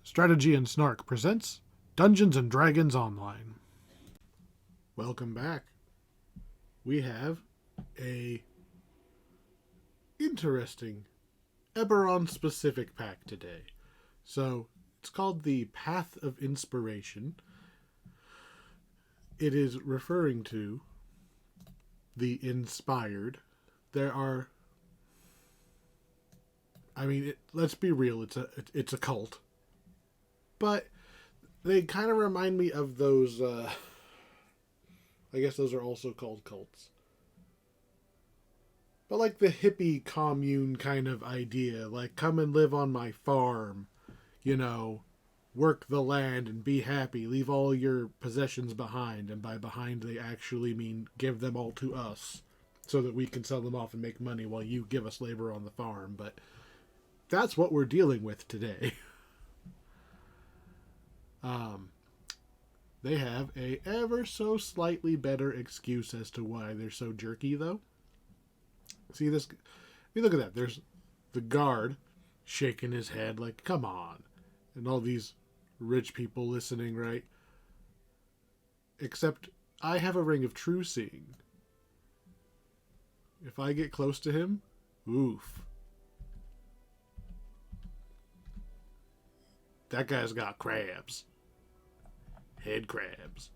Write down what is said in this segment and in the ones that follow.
Strategy and Snark presents Dungeons and Dragons Online. Welcome back. We have a interesting Eberron specific pack today. So it's called the Path of Inspiration. It is referring to the inspired. There are, let's be real, it's a cult. But they kind of remind me of those, I guess those are also called cults. But like the hippie commune kind of idea, like come and live on my farm, work the land and be happy, leave all your possessions behind. And by behind, they actually mean give them all to us so that we can sell them off and make money while you give us labor on the farm. But that's what we're dealing with today. They have a ever so slightly better excuse as to why they're so jerky, though. See this? You look at that. There's the guard shaking his head like, come on. And all these rich people listening, right? Except I have a ring of true seeing. If I get close to him, oof. That guy's got crabs. Head crabs.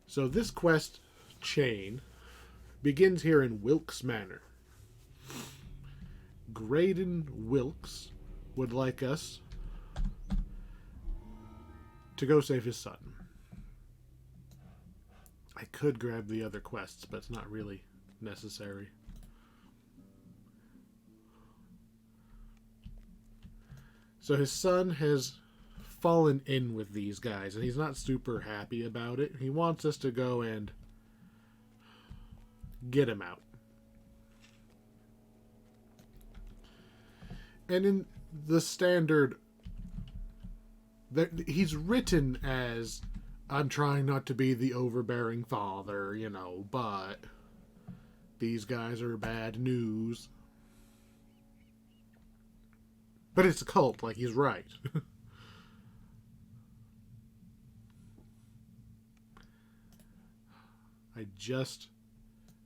So this quest chain begins here in Wilkes Manor. Graydon Wilkes would like us to go save his son. I could grab the other quests, but it's not really necessary. So his son has fallen in with these guys, and he's not super happy about it. He wants us to go and get him out. And in the standard, he's written as, I'm trying not to be the overbearing father, but these guys are bad news. But it's a cult, like he's right. I just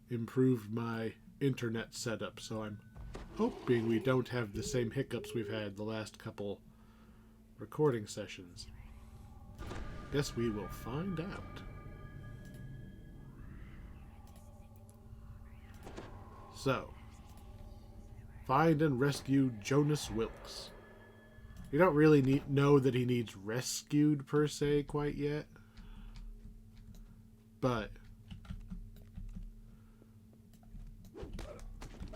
improved my internet setup, so I'm hoping we don't have the same hiccups we've had the last couple recording sessions. Guess we will find out. So, find and rescue Jonas Wilkes. You don't really know that he needs rescued per se quite yet. But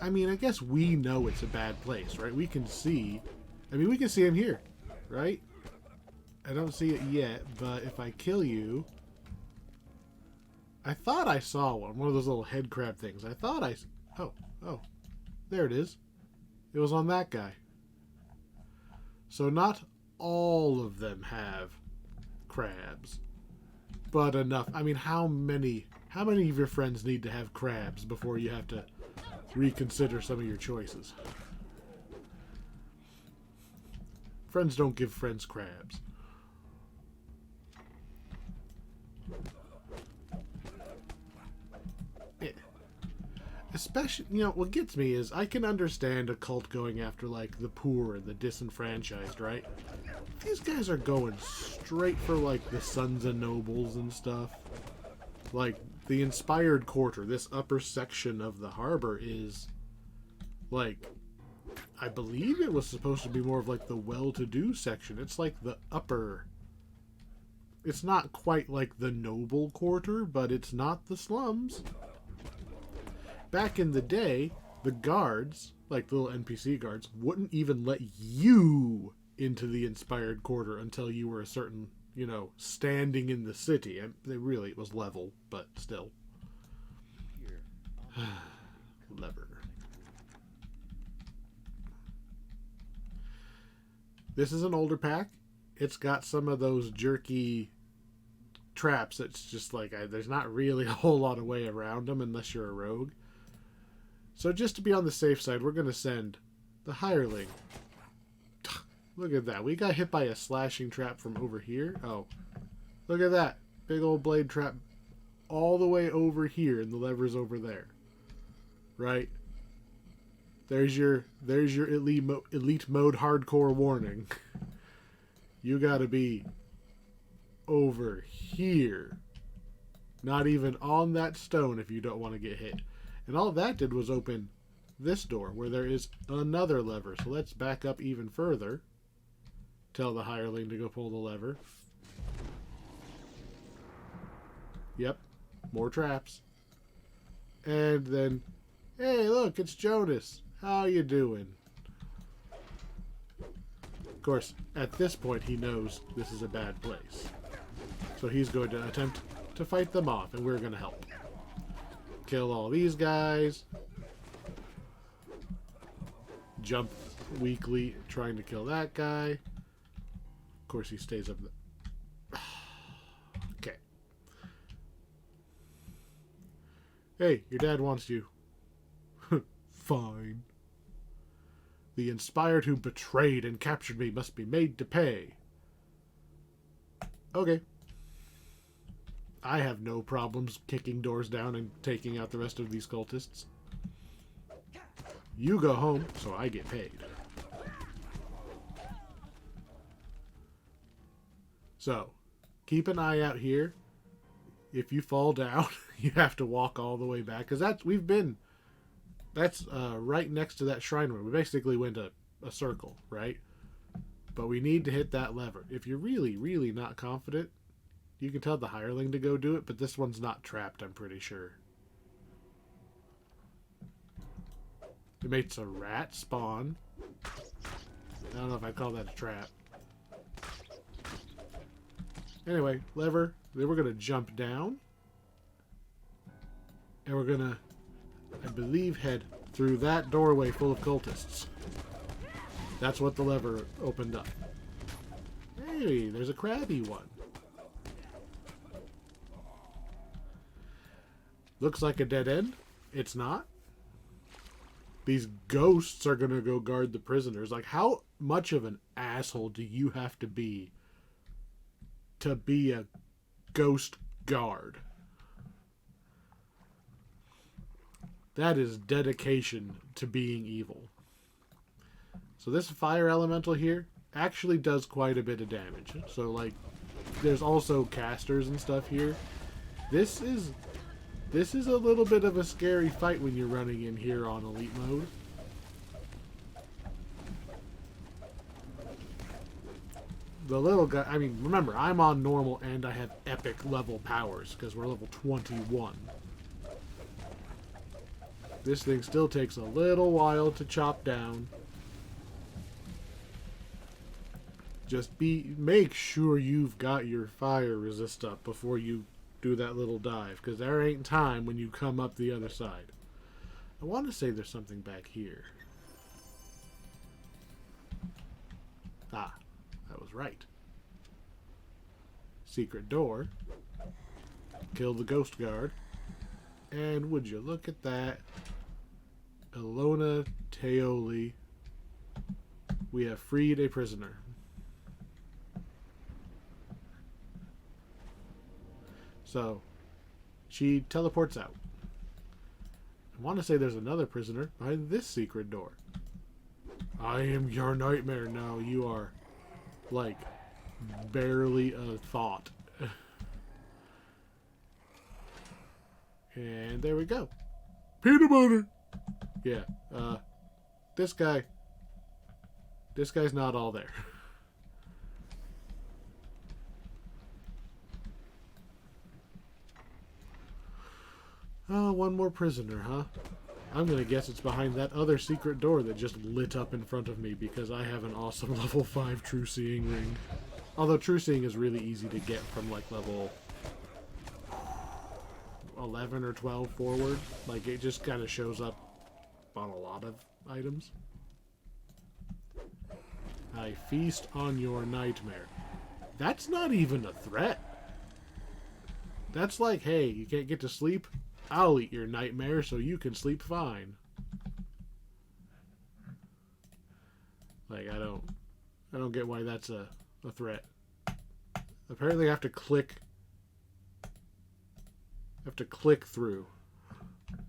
I guess we know it's a bad place, right? We can see him here, right? I don't see it yet, but if I kill you, I thought I saw one of those little head crab things. Oh, there it is. It was on that guy. So not all of them have crabs, but enough. How many of your friends need to have crabs before you have to reconsider some of your choices? Friends don't give friends crabs. Especially, what gets me is I can understand a cult going after, like, the poor and the disenfranchised, right? These guys are going straight for, like, the sons and nobles and stuff. Like, the inspired quarter, this upper section of the harbor is, like, I believe it was supposed to be more of, like, the well-to-do section. It's, like, the upper. It's not quite like the noble quarter, but it's not the slums. Back in the day, the guards, like the little NPC guards, wouldn't even let you into the inspired quarter until you were a certain, standing in the city. And it was level, but still. Lever. This is an older pack. It's got some of those jerky traps. It's just like, there's not really a whole lot of way around them unless you're a rogue. So just to be on the safe side, we're going to send the hireling Look at that. We got hit by a slashing trap from over here. Oh, look at that. Big old blade trap all the way over here, and the lever's over there. Right? There's your elite mode hardcore warning. You gotta be over here. Not even on that stone if you don't want to get hit. And all that did was open this door where there is another lever. So let's back up even further. Tell the hireling to go pull the lever. Yep. More traps. And then, hey, look, it's Jonas. How you doing? Of course, at this point, he knows this is a bad place. So he's going to attempt to fight them off, and we're going to help. Kill all these guys. Jump weakly, trying to kill that guy. Of course, he stays up there. Okay. Hey, your dad wants you. Fine. The inspired who betrayed and captured me must be made to pay. Okay. I have no problems kicking doors down and taking out the rest of these cultists. You go home, so I get paid. So, keep an eye out here. If you fall down, you have to walk all the way back. Because that's right next to that shrine room. We basically went a circle, right? But we need to hit that lever. If you're really, really not confident, you can tell the hireling to go do it, but this one's not trapped, I'm pretty sure. It makes a rat spawn. I don't know if I'd call that a trap. Anyway, lever. Then we're going to jump down. And we're going to, I believe, head through that doorway full of cultists. That's what the lever opened up. Hey, there's a crabby one. Looks like a dead end. It's not. These ghosts are going to go guard the prisoners. Like, how much of an asshole do you have to be a ghost guard? That is dedication to being evil. So this fire elemental here actually does quite a bit of damage. So, like, there's also casters and stuff here. This is a little bit of a scary fight when you're running in here on elite mode. The little guy, I mean, remember, I'm on normal and I have epic level powers because we're level 21. This thing still takes a little while to chop down. Just make sure you've got your fire resist up before you do that little dive, because there ain't time when you come up the other side. I want to say there's something back here. Ah, I was right. Secret door. Kill the ghost guard. And would you look at that? Ilona Teoli. We have freed a prisoner. So, she teleports out. I want to say there's another prisoner behind this secret door. I am your nightmare now. You are, like, barely a thought. And there we go. Peanut butter! Yeah, this guy's not all there. Oh, one more prisoner, huh? I'm gonna guess it's behind that other secret door that just lit up in front of me because I have an awesome level 5 True Seeing ring. Although True Seeing is really easy to get from like level 11 or 12 forward. Like, it just kind of shows up on a lot of items. I feast on your nightmare. That's not even a threat. That's like, hey, you can't get to sleep? I'll eat your nightmare so you can sleep fine. Like, I don't get why that's a threat. Apparently I have to click through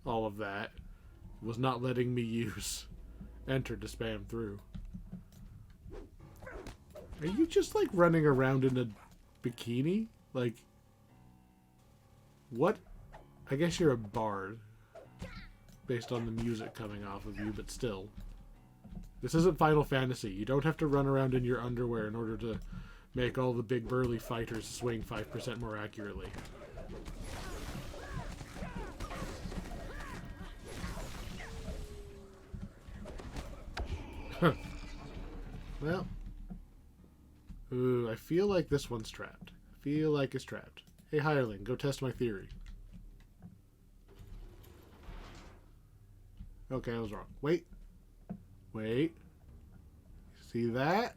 all of that. It was not letting me use enter to spam through. Are you just like running around in a bikini? Like, what? I guess you're a bard based on the music coming off of you, but still. This isn't Final Fantasy. You don't have to run around in your underwear in order to make all the big burly fighters swing 5% more accurately. Well. Ooh, I feel like this one's trapped. I feel like it's trapped. Hey, hireling, go test my theory. Okay, I was wrong. Wait. Wait. See that?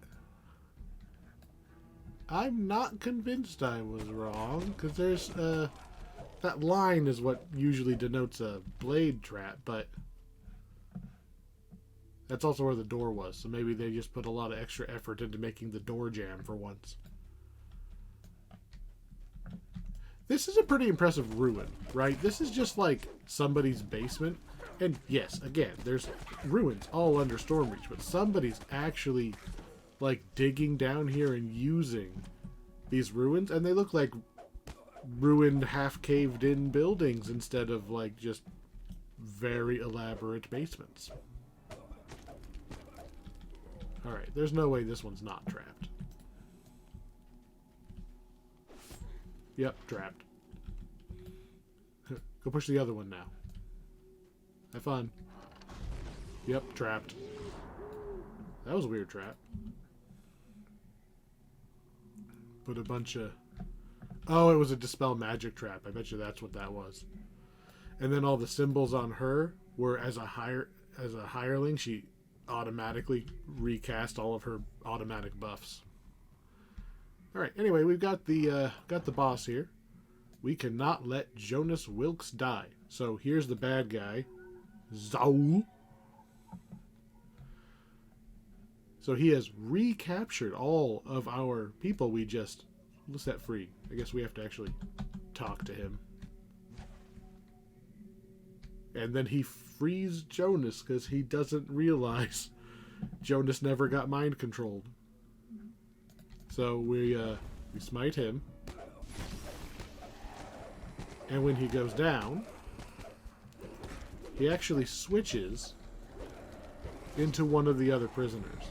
I'm not convinced I was wrong, because there's, that line is what usually denotes a blade trap, but that's also where the door was, so maybe they just put a lot of extra effort into making the door jam for once. This is a pretty impressive ruin, right? This is just like somebody's basement. And yes, again, there's ruins all under Stormreach, but somebody's actually like digging down here and using these ruins, and they look like ruined, half caved in buildings instead of like just very elaborate basements. Alright, there's no way this one's not trapped. Yep, trapped. Go push the other one now. Have fun. Yep, trapped. That was a weird trap. Put a bunch of... Oh, it was a dispel magic trap. I bet you that's what that was. And then all the symbols on her were as a hireling, she automatically recast all of her automatic buffs. Alright, anyway, we've got the boss here. We cannot let Jonas Wilkes die. So here's the bad guy. Zau. So he has recaptured all of our people we just set free. I guess we have to actually talk to him. And then he frees Jonas because he doesn't realize Jonas never got mind controlled. So we smite him. And when he goes down, he actually switches into one of the other prisoners.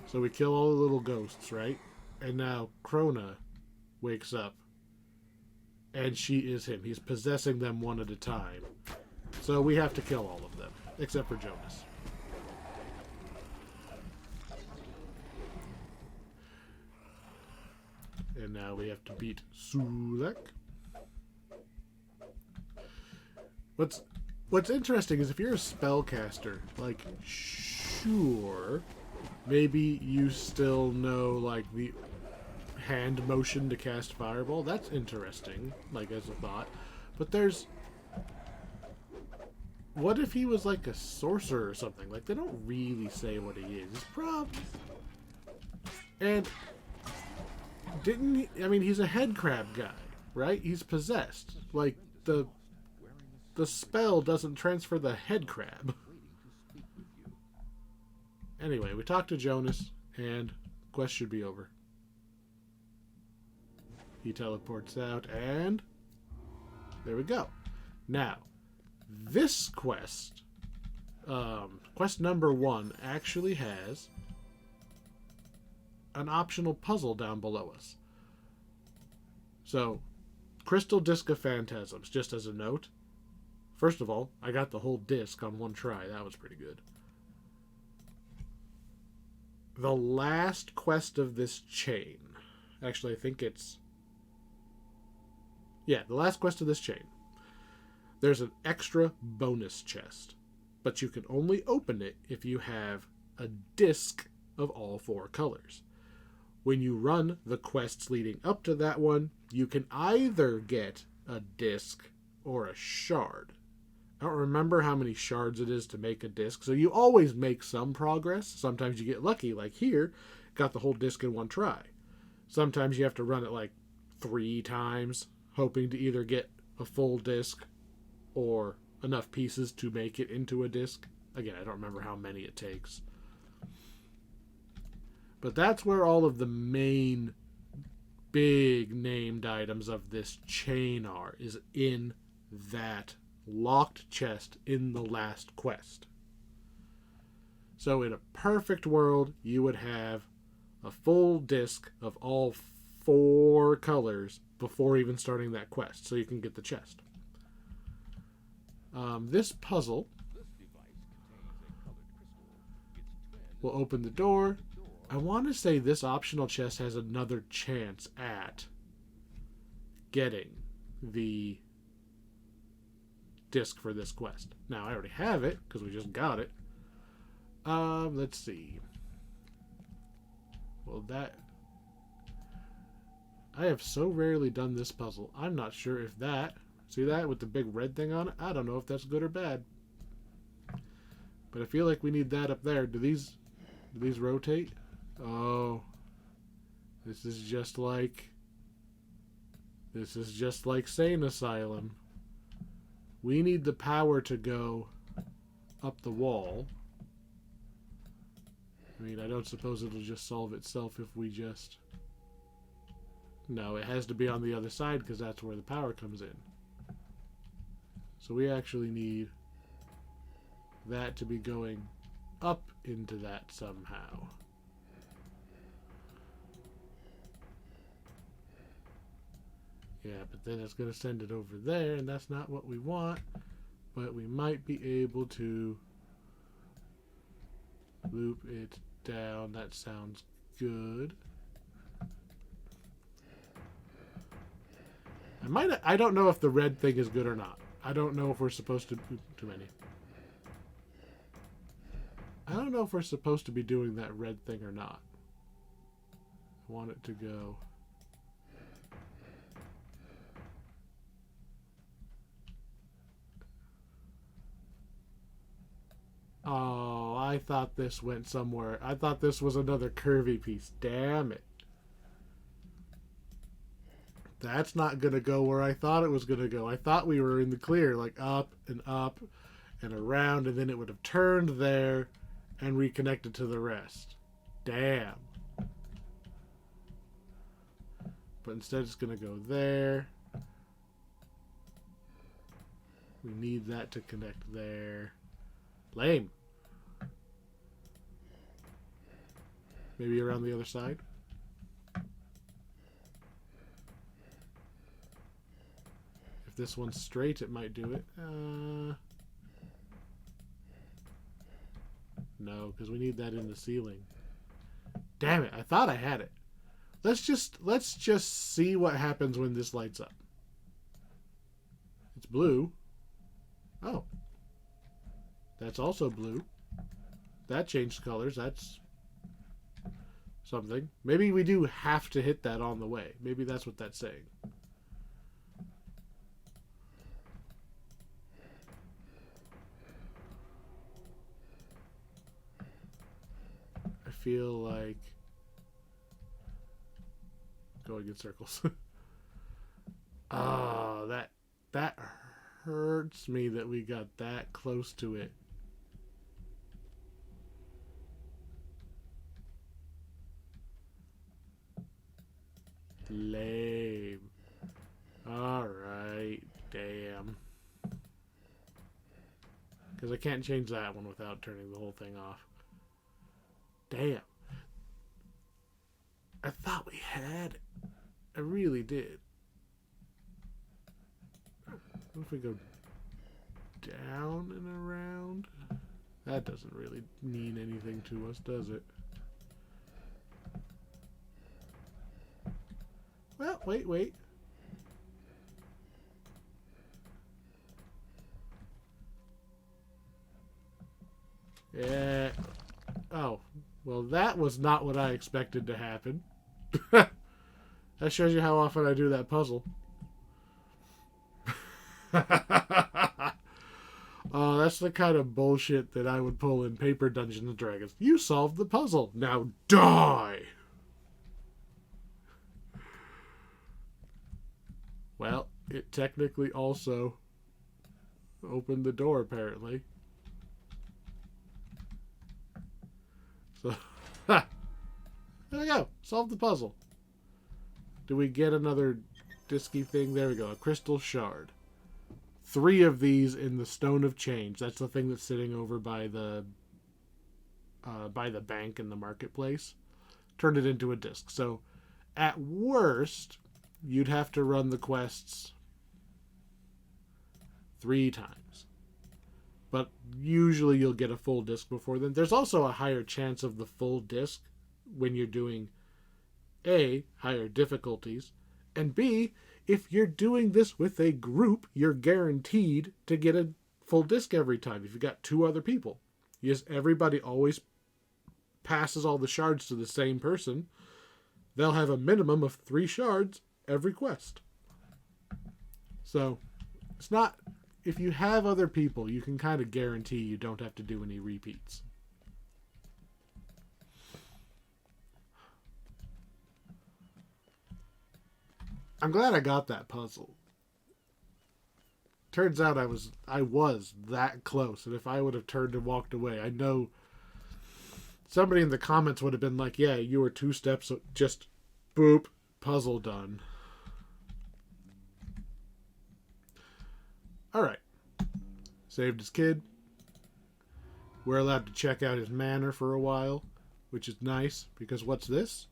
So we kill all the little ghosts, right? And now Krona wakes up. And she is him. He's possessing them one at a time. So we have to kill all of them, except for Jonas. And now we have to beat Sulek. What's interesting is if you're a spellcaster, like, sure, maybe you still know, like, the hand motion to cast Fireball. That's interesting, like, as a thought. But there's... What if he was, like, a sorcerer or something? Like, they don't really say what he is. He's probably... And... Didn't he... I mean, he's a head crab guy, right? He's possessed. Like, the spell doesn't transfer the head crab. Anyway, we talked to Jonas, and quest should be over. He teleports out, and there we go. Now, this quest, quest number 1, actually has an optional puzzle down below us. So, Crystal Disc of Phantasms, just as a note. First of all, I got the whole disc on one try. That was pretty good. The last quest of this chain. Actually, I think it's... Yeah, the last quest of this chain. There's an extra bonus chest. But you can only open it if you have a disc of all 4 colors. When you run the quests leading up to that one, you can either get a disc or a shard. I don't remember how many shards it is to make a disc, so you always make some progress. Sometimes you get lucky, like here, got the whole disc in one try. Sometimes you have to run it like 3 times, hoping to either get a full disc or enough pieces to make it into a disc. Again, I don't remember how many it takes. But that's where all of the main big named items of this chain are, is in that locked chest in the last quest. So in a perfect world, you would have a full disc of all 4 colors before even starting that quest, so you can get the chest. This puzzle will open the door. I want to say this optional chest has another chance at getting the disc for this quest. Now, I already have it because we just got it. Let's see. Well, I have so rarely done this puzzle. I'm not sure if that... See that with the big red thing on it? I don't know if that's good or bad. But I feel like we need that up there. Do these rotate? Oh. This is just like Sane Asylum. We need the power to go up the wall. I mean, I don't suppose it'll just solve itself if we just... No, it has to be on the other side because that's where the power comes in. So we actually need that to be going up into that somehow. Yeah, but then it's going to send it over there, and that's not what we want. But we might be able to loop it down. That sounds good. I don't know if the red thing is good or not. I don't know if we're supposed to... Too many. I don't know if we're supposed to be doing that red thing or not. I want it to go... Oh, I thought this went somewhere. I thought this was another curvy piece. Damn it. That's not going to go where I thought it was going to go. I thought we were in the clear, like up and around, and then it would have turned there and reconnected to the rest. Damn. But instead it's going to go there. We need that to connect there. Lame. Maybe around the other side? If this one's straight, it might do it. No, because we need that in the ceiling. Damn it, I thought I had it. Let's just see what happens when this lights up. It's blue. Oh. That's also blue. That changed colors. That's something. Maybe we do have to hit that on the way. Maybe that's what that's saying. I feel like going in circles. Oh, that hurts me that we got that close to it. Lame. Alright, damn. Because I can't change that one without turning the whole thing off. Damn. I thought we had it. I really did. What if we go down and around? That doesn't really mean anything to us, does it? Well, wait. Yeah. Oh. Well, that was not what I expected to happen. That shows you how often I do that puzzle. Oh, that's the kind of bullshit that I would pull in Paper Dungeons and Dragons. You solved the puzzle. Now die! Well, it technically also opened the door, apparently. So, ha! There we go. Solve the puzzle. Do we get another disky thing? There we go. A crystal shard. 3 of these in the Stone of Change. That's the thing that's sitting over by the bank in the marketplace. Turned it into a disc. So, at worst, you'd have to run the quests 3 times. But usually you'll get a full disc before then. There's also a higher chance of the full disc when you're doing A, higher difficulties, and B, if you're doing this with a group, you're guaranteed to get a full disc every time if you've got 2 other people. Yes, everybody always passes all the shards to the same person. They'll have a minimum of 3 shards every quest. So, it's not... If you have other people, you can kind of guarantee you don't have to do any repeats. I'm glad I got that puzzle. Turns out I was that close, and if I would have turned and walked away, I know somebody in the comments would have been like, yeah, you were 2 steps, just boop, puzzle done. Alright. Saved his kid. We're allowed to check out his manor for a while, which is nice, because what's this?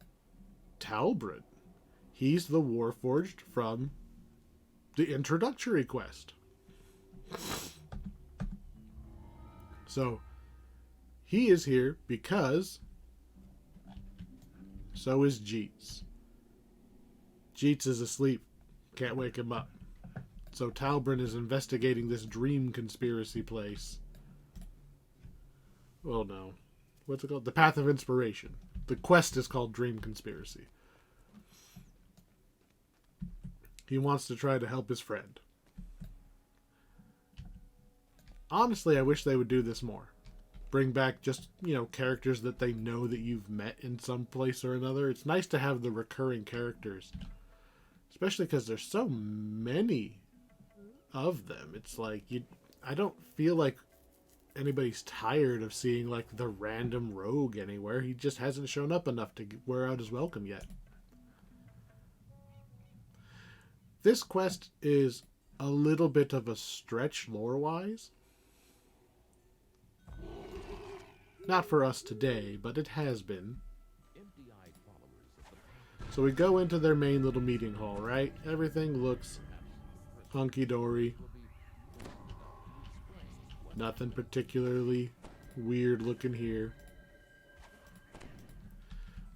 Talbrin. He's the Warforged from the introductory quest. So, he is here because so is Jeets. Jeets is asleep. Can't wake him up. So Talbrin is investigating this dream conspiracy place. Oh no. What's it called? The Path of Inspiration. The quest is called Dream Conspiracy. He wants to try to help his friend. Honestly, I wish they would do this more. Bring back just, characters that they know that you've met in some place or another. It's nice to have the recurring characters. Especially because there's so many of them. It's like, I don't feel like anybody's tired of seeing, like, the random rogue anywhere. He just hasn't shown up enough to wear out his welcome yet. This quest is a little bit of a stretch lore-wise. Not for us today, but it has been. So we go into their main little meeting hall, right? Everything looks hunky-dory. Nothing particularly weird looking here.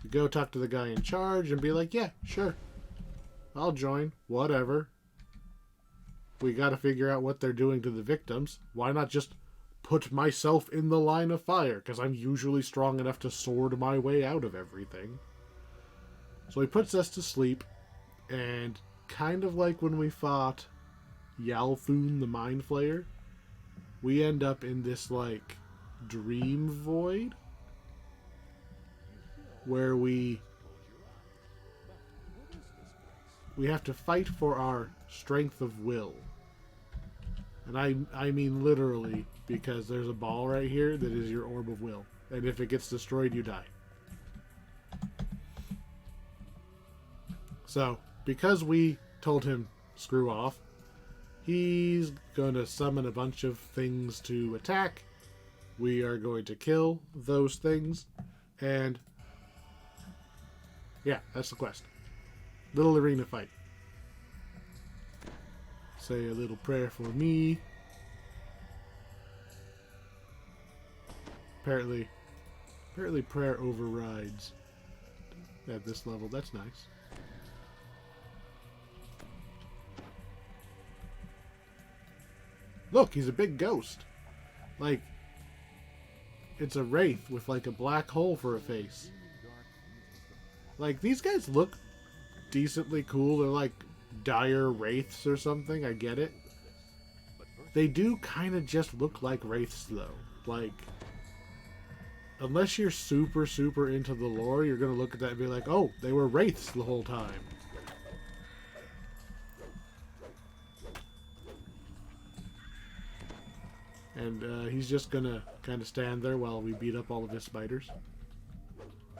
We go talk to the guy in charge and be like, yeah, sure. I'll join. Whatever. We gotta figure out what they're doing to the victims. Why not just put myself in the line of fire? Because I'm usually strong enough to sword my way out of everything. So he puts us to sleep. And kind of like when we fought Yalthun the Mind Flayer, we end up in this, like, dream void. Where we have to fight for our strength of will. And I mean literally, because there's a ball right here that is your orb of will. And if it gets destroyed, you die. So, because we told him screw off, he's going to summon a bunch of things to attack. We are going to kill those things. And yeah, that's the quest. Little arena fight. Say a little prayer for me. Apparently prayer overrides at this level. That's nice. Look, he's a big ghost. Like, it's a wraith with, like, a black hole for a face. Like, these guys look decently cool. They're like dire wraiths or something. I get it. They do kind of just look like wraiths, though. Like, unless you're super, super into the lore, you're going to look at that and be like, oh, they were wraiths the whole time. And he's just going to kind of stand there while we beat up all of his spiders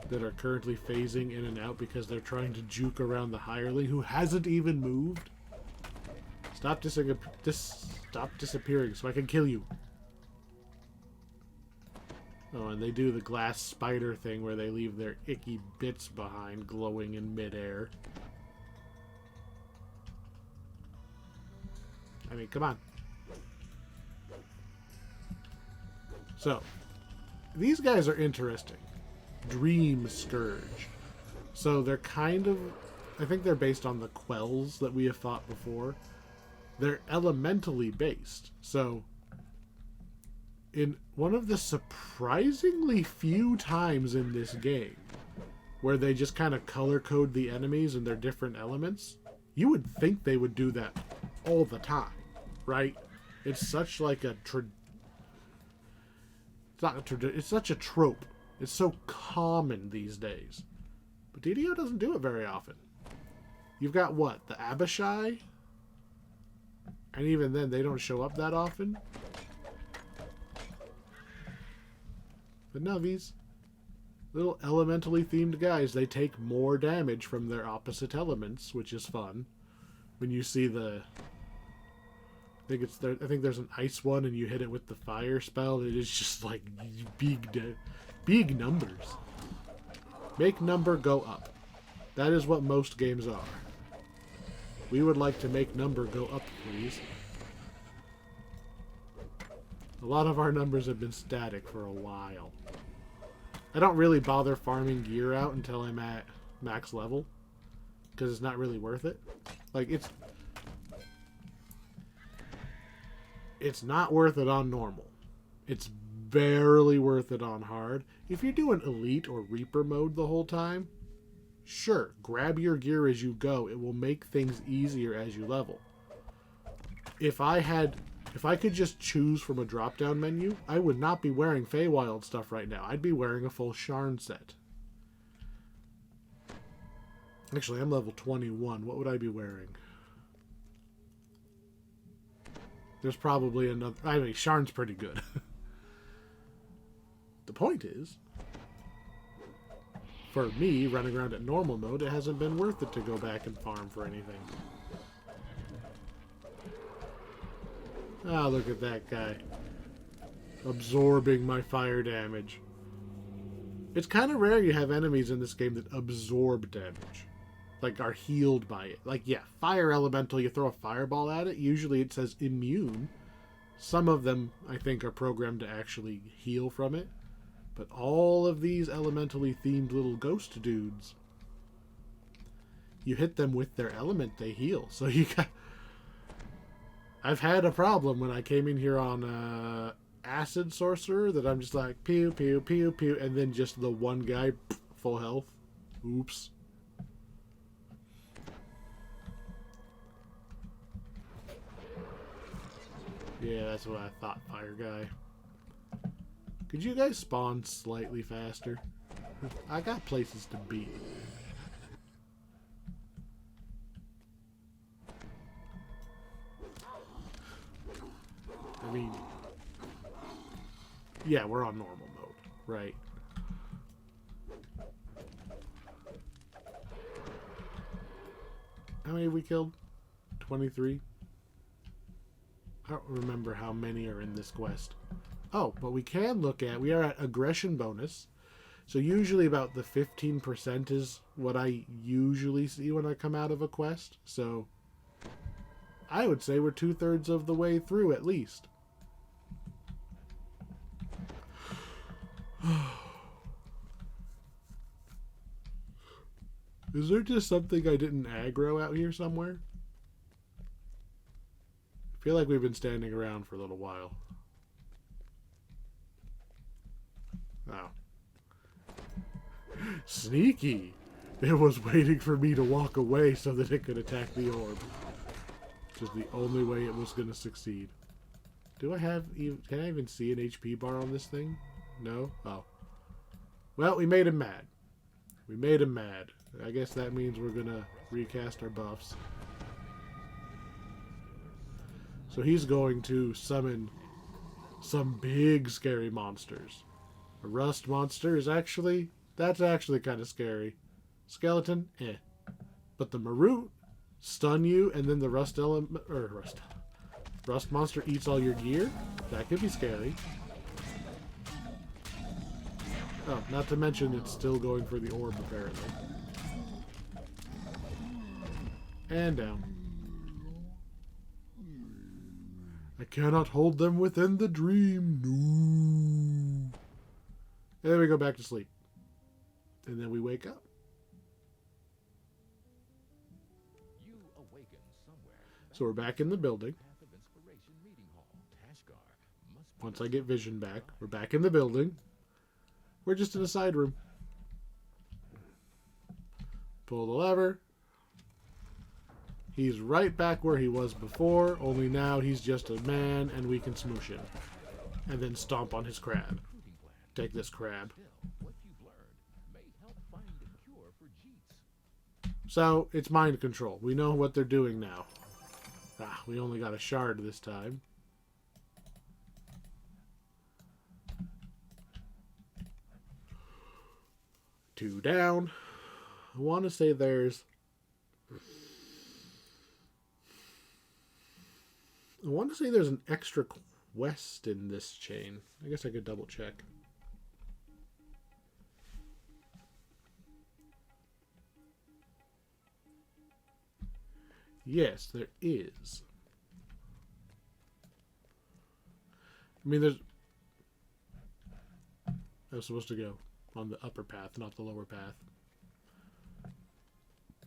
that are currently phasing in and out because they're trying to juke around the hireling who hasn't even moved. Stop disappearing so I can kill you. Oh, and they do the glass spider thing where they leave their icky bits behind glowing in midair. I mean, come on. So, these guys are interesting. Dream Scourge. So they're kind of... I think they're based on the quells that we have fought before. They're elementally based. So, in one of the surprisingly few times in this game where they just kind of color code the enemies and their different elements, you would think they would do that all the time, right? It's such like a... it's such a trope. It's so common these days. But DDO doesn't do it very often. You've got what? The Abishai? And even then, they don't show up that often. But no, these little elementally themed guys, they take more damage from their opposite elements, which is fun. When you see the... I think there's an ice one, and you hit it with the fire spell. It is just like big numbers. Make number go up. That is what most games are. We would like to make number go up, please. A lot of our numbers have been static for a while. I don't really bother farming gear out until I'm at max level, because it's not really worth it. Like, it's not worth it on normal. It's barely worth it on hard. If you're doing elite or reaper mode the whole time, sure, grab your gear as you go. It will make things easier as you level. If I could just choose from a drop-down menu, I would not be wearing Feywild stuff right now. I'd be wearing a full Sharn set. Actually, I'm level 21. What would I be wearing? There's probably another... I mean, Sharn's pretty good. The point is, for me, running around at normal mode, it hasn't been worth it to go back and farm for anything. Ah, look at that guy. Absorbing my fire damage. It's kind of rare you have enemies in this game that absorb damage. Like, are healed by it. Like, yeah, fire elemental, you throw a fireball at it, usually it says immune. Some of them, I think, are programmed to actually heal from it. But all of these elementally themed little ghost dudes, you hit them with their element, they heal. So you got... I've had a problem when I came in here on Acid Sorcerer that I'm just like, pew, pew, pew, pew, and then just the one guy, full health. Oops. Yeah, that's what I thought, fire guy. Could you guys spawn slightly faster? I got places to be. I mean, yeah, we're on normal mode, right? How many have we killed? 23? I don't remember how many are in this quest. Oh, but we can look at... We are at aggression bonus. So usually about the 15% is what I usually see when I come out of a quest. So I would say we're 2/3 of the way through at least. Is there just something I didn't aggro out here somewhere? I feel like we've been standing around for a little while. Oh. Sneaky! It was waiting for me to walk away so that it could attack the orb. Which is the only way it was going to succeed. Do I have... Can I even see an HP bar on this thing? No? Oh. Well, we made him mad. We made him mad. I guess that means we're gonna recast our buffs. So he's going to summon some big scary monsters. A rust monster is actually... That's actually kind of scary. Skeleton? Eh. But the Maroot stun you, and then the rust monster eats all your gear? That could be scary. Oh, not to mention it's still going for the orb, apparently. And down. I cannot hold them within the dream. No. And then we go back to sleep. And then we wake up. So we're back in the building. Once I get vision back, we're back in the building. We're just in a side room. Pull the lever. He's right back where he was before, only now he's just a man and we can smoosh him. And then stomp on his crab. Take this crab. So, it's mind control. We know what they're doing now. Ah, we only got a shard this time. Two down. I want to say there's... I want to say there's an extra quest in this chain. I guess I could double check. Yes, there is. I mean, there's... I was supposed to go on the upper path, not the lower path.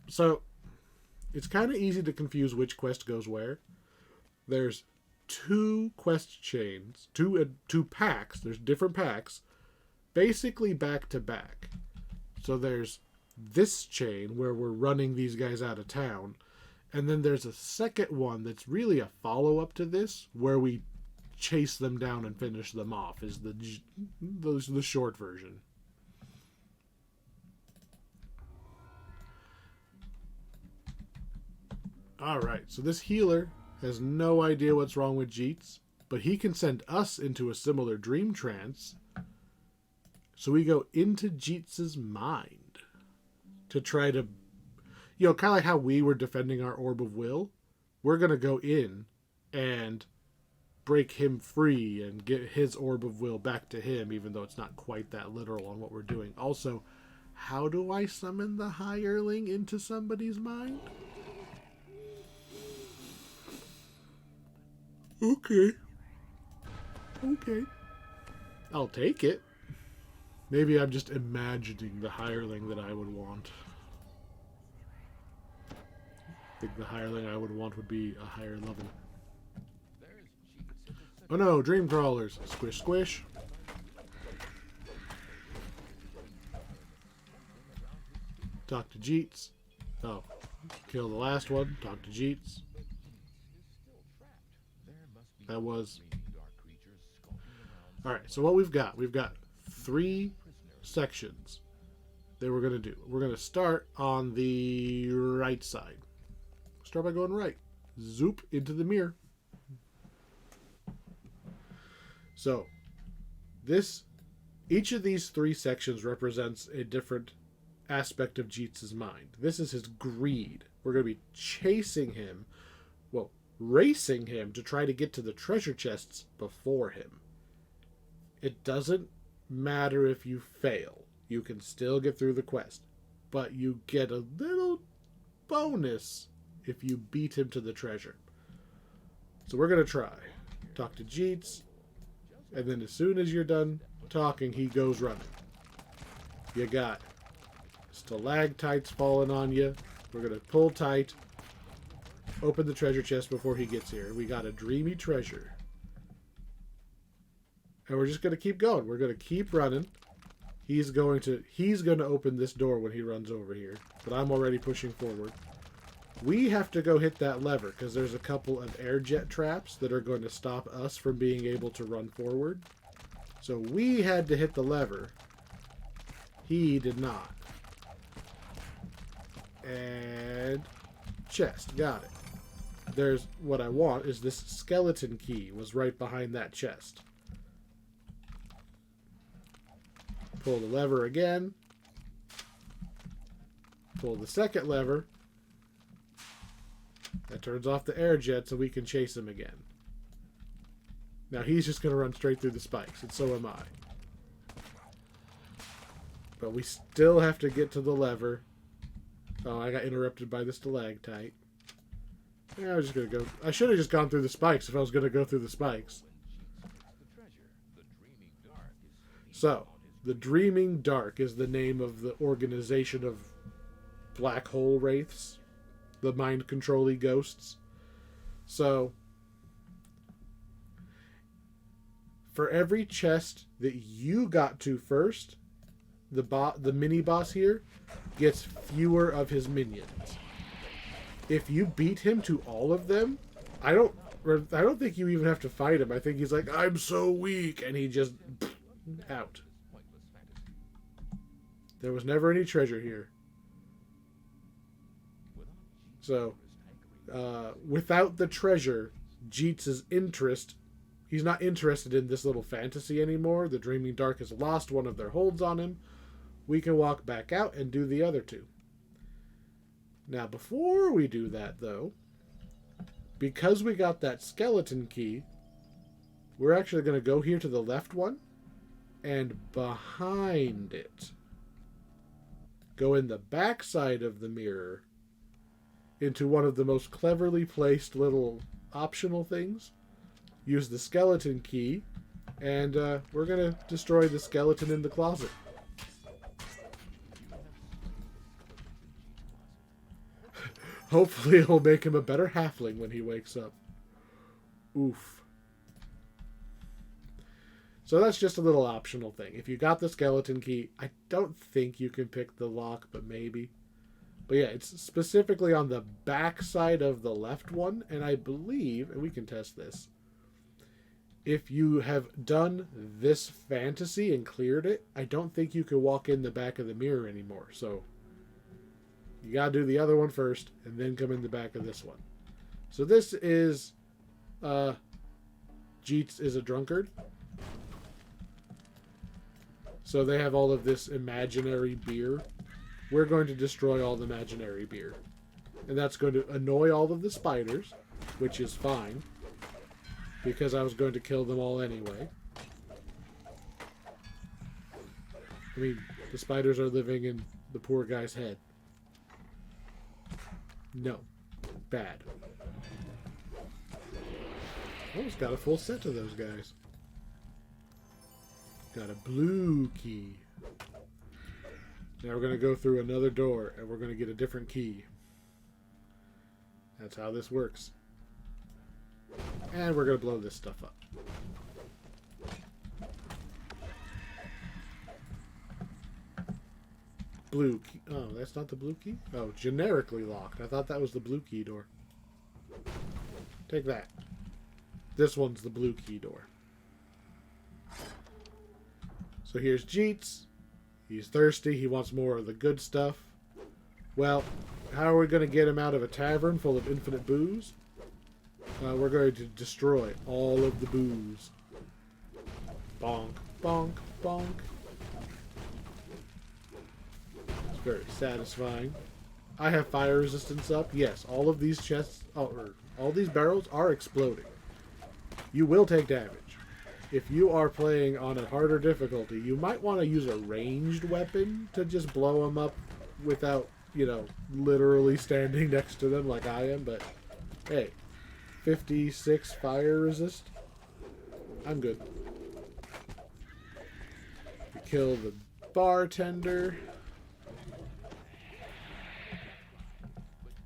So, it's kind of easy to confuse which quest goes where. There's two quest chains, two packs. There's different packs, basically back to back. So there's this chain where we're running these guys out of town, and then there's a second one that's really a follow-up to this, where we chase them down and finish them off. Is the short version. All right, so this healer has no idea what's wrong with Jeets, but he can send us into a similar dream trance. So we go into Jeets' mind to try to, kind of like how we were defending our orb of will. We're going to go in and break him free and get his orb of will back to him, even though it's not quite that literal on what we're doing. Also, how do I summon the hireling into somebody's mind? Okay. I'll take it. Maybe I'm just imagining the hireling that I would want. I think the hireling I would want would be a higher level. Oh no, dream crawlers. Squish, squish. Talk to Jeets. Oh. Kill the last one. Talk to Jeets. That was... Alright, so what we've got 3 sections that we're going to do. We're going to start on the right side. Start by going right. Zoop into the mirror. So, each of these 3 sections represents a different aspect of Jeets' mind. This is his greed. We're going to be chasing him, racing him to try to get to the treasure chests before him. It doesn't matter if you fail. You can still get through the quest. But you get a little bonus if you beat him to the treasure. So we're going to try. Talk to Jeets. And then as soon as you're done talking, he goes running. You got stalactites falling on you. We're going to pull tight. Open the treasure chest before he gets here. We got a dreamy treasure. And we're just going to keep going. We're going to keep running. He's going to open this door when he runs over here. But I'm already pushing forward. We have to go hit that lever because there's a couple of air jet traps that are going to stop us from being able to run forward. So we had to hit the lever. He did not. And chest. Got it. There's what I want is this skeleton key was right behind that chest. Pull the lever again. Pull the second lever. That turns off the air jet so we can chase him again. Now he's just going to run straight through the spikes, and so am I. But we still have to get to the lever. Oh, I got interrupted by the stalactite. Yeah, I was just going to go... I should have just gone through the spikes if I was going to go through the spikes. So, the Dreaming Dark is the name of the organization of black hole wraiths. The mind-controlling ghosts. So, for every chest that you got to first, the mini-boss here gets fewer of his minions. If you beat him to all of them, I don't think you even have to fight him. I think he's like, I'm so weak, and he just out. There was never any treasure here. So, without the treasure, Jeets' interest, he's not interested in this little fantasy anymore. The Dreaming Dark has lost one of their holds on him. We can walk back out and do the other two. Now, before we do that, though, because we got that skeleton key, we're actually going to go here to the left one, and behind it, go in the back side of the mirror, into one of the most cleverly placed little optional things. Use the skeleton key, and we're going to destroy the skeleton in the closet. Hopefully it'll make him a better halfling when he wakes up. Oof. So that's just a little optional thing. If you got the skeleton key, I don't think you can pick the lock, but maybe. But yeah, it's specifically on the back side of the left one, and I believe, and we can test this, if you have done this fantasy and cleared it, I don't think you can walk in the back of the mirror anymore. So you gotta do the other one first, and then come in the back of this one. So this is, Jeets is a drunkard. So they have all of this imaginary beer. We're going to destroy all the imaginary beer. And that's going to annoy all of the spiders, which is fine, because I was going to kill them all anyway. I mean, the spiders are living in the poor guy's head. No. Bad. Almost got a full set of those guys. Got a blue key. Now we're going to go through another door, and we're going to get a different key. That's how this works. And we're going to blow this stuff up. Blue key. Oh, that's not the blue key? Oh, generically locked. I thought that was the blue key door. Take that. This one's the blue key door. So here's Jeets. He's thirsty. He wants more of the good stuff. Well, how are we going to get him out of a tavern full of infinite booze? We're going to destroy all of the booze. Bonk, bonk, bonk. It's very satisfying. I have fire resistance up. Yes, all of these chests, or all these barrels are exploding. You will take damage. If you are playing on a harder difficulty, you might want to use a ranged weapon to just blow them up without, you know, literally standing next to them like I am. But, hey, 56 fire resist. I'm good. We kill the bartender.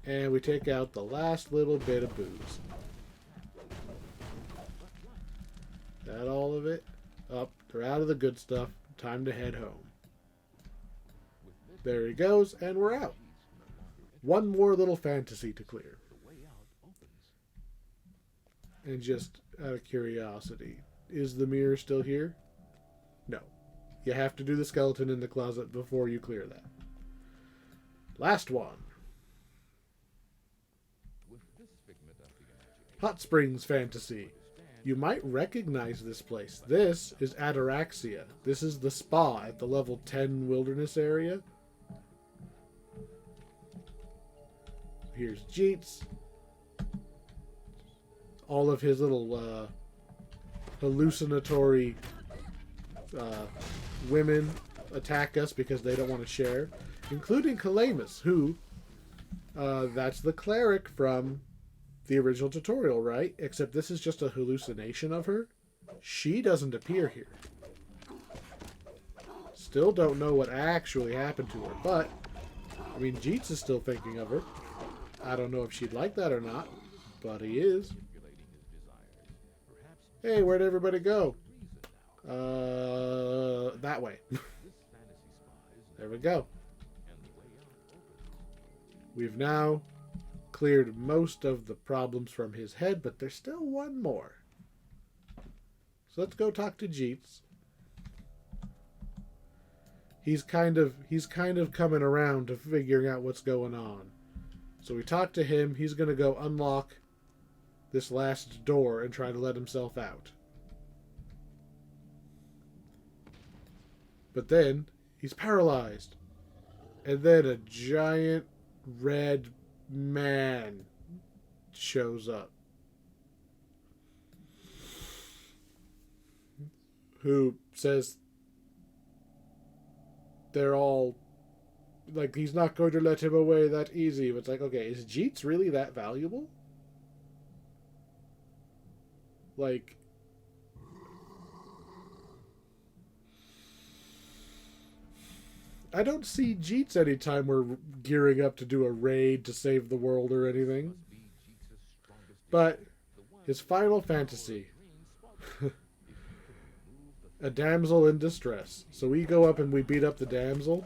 And we take out the last little bit of booze. That all of it? Up. They're out of the good stuff. Time to head home. There he goes, and we're out. one more little fantasy to clear. And just out of curiosity, is the mirror still here? No. You have to do the skeleton in the closet before you clear that. Last one. Hot Springs Fantasy. You might recognize this place. This is Ataraxia. This is the spa at the level 10 wilderness area. Here's Jeets. All of his little hallucinatory women attack us because they don't want to share, including Kalamus, who that's the cleric from the original tutorial, right? Except this is just a hallucination of her. She doesn't appear here. Still don't know what actually happened to her, but I mean, Jeets is still thinking of her. I don't know if she'd like that or not, but he is. Hey, where'd everybody go? That way. There we go. We've now cleared most of the problems from his head, but there's still one more. So let's go talk to Jeets. He's kind of coming around to figuring out what's going on. So we talk to him. He's going to go unlock this last door and try to let himself out. But then he's paralyzed. And then a giant red man shows up. Who says they're all like, he's not going to let him away that easy. But it's like, okay, is Jeets really that valuable? Like, I don't see Jeets anytime we're gearing up to do a raid to save the world or anything. But his final fantasy. A damsel in distress. So we go up and we beat up the damsel.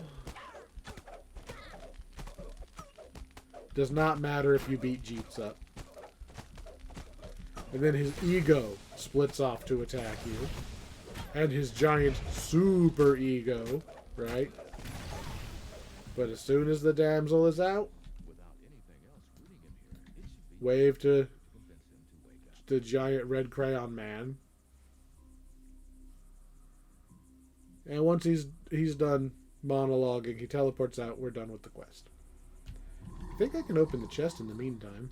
Does not matter if you beat Jeets up. And then his ego splits off to attack you. And his giant super ego, right? But as soon as the damsel is out, wave to the giant red crayon man. And once he's done monologuing, he teleports out. We're done with the quest. I think I can open the chest in the meantime.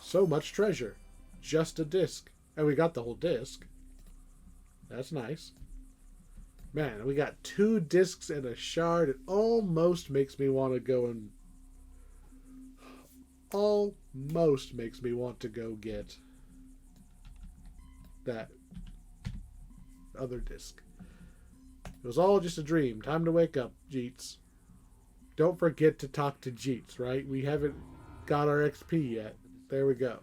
So much treasure. Just a disc. And we got the whole disc. That's nice. Man, we got 2 discs and a shard. It almost makes me want to go and... Almost makes me want to go get that other disc. It was all just a dream. Time to wake up, Jeets. Don't forget to talk to Jeets, right? We haven't got our XP yet. There we go.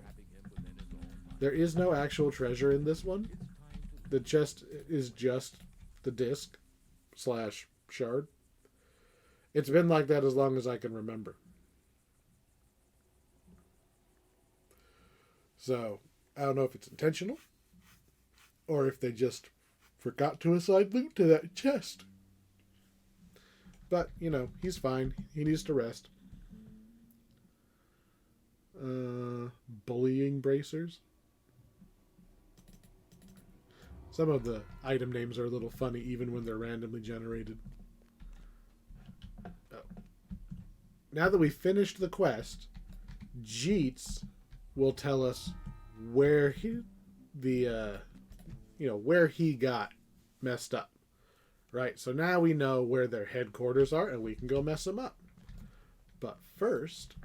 There is no actual treasure in this one. The chest is just the disc / shard. It's been like that as long as I can remember. So, I don't know if it's intentional or if they just forgot to assign loot to that chest. But, you know, he's fine. He needs to rest. Bullying bracers. Some of the item names are a little funny even when they're randomly generated. Oh. Now that we've finished the quest, Jeets will tell us where where he got messed up. Right, so now we know where their headquarters are and we can go mess them up. But first,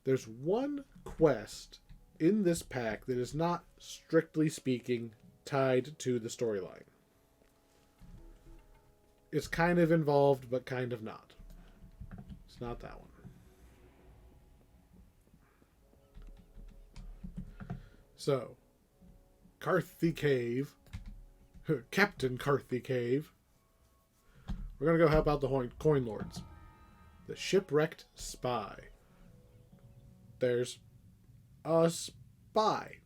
there's one quest in this pack that is not, strictly speaking, tied to the storyline. It's kind of involved, but kind of not. It's not that one. So, Carthy Cave. Captain Carthy Cave. We're going to go help out the Coin Lords. The Shipwrecked Spy. There's a spy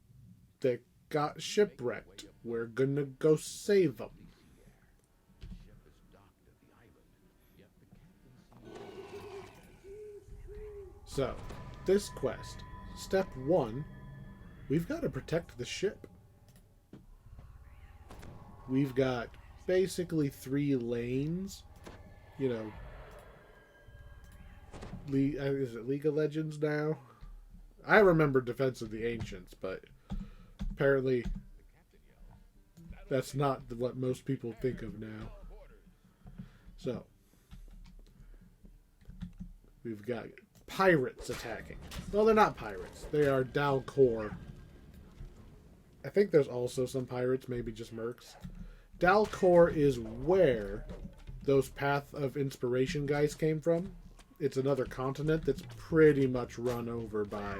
that got shipwrecked. We're gonna go save him. So, this quest, step 1, we've got to protect the ship. We've got basically 3 lanes. You know, is it League of Legends now? I remember Defense of the Ancients, but apparently that's not what most people think of now. So, we've got pirates attacking. Well, they're not pirates. They are Dalcor. I think there's also some pirates, maybe just mercs. Dalcor is where those Path of Inspiration guys came from. It's another continent that's pretty much run over by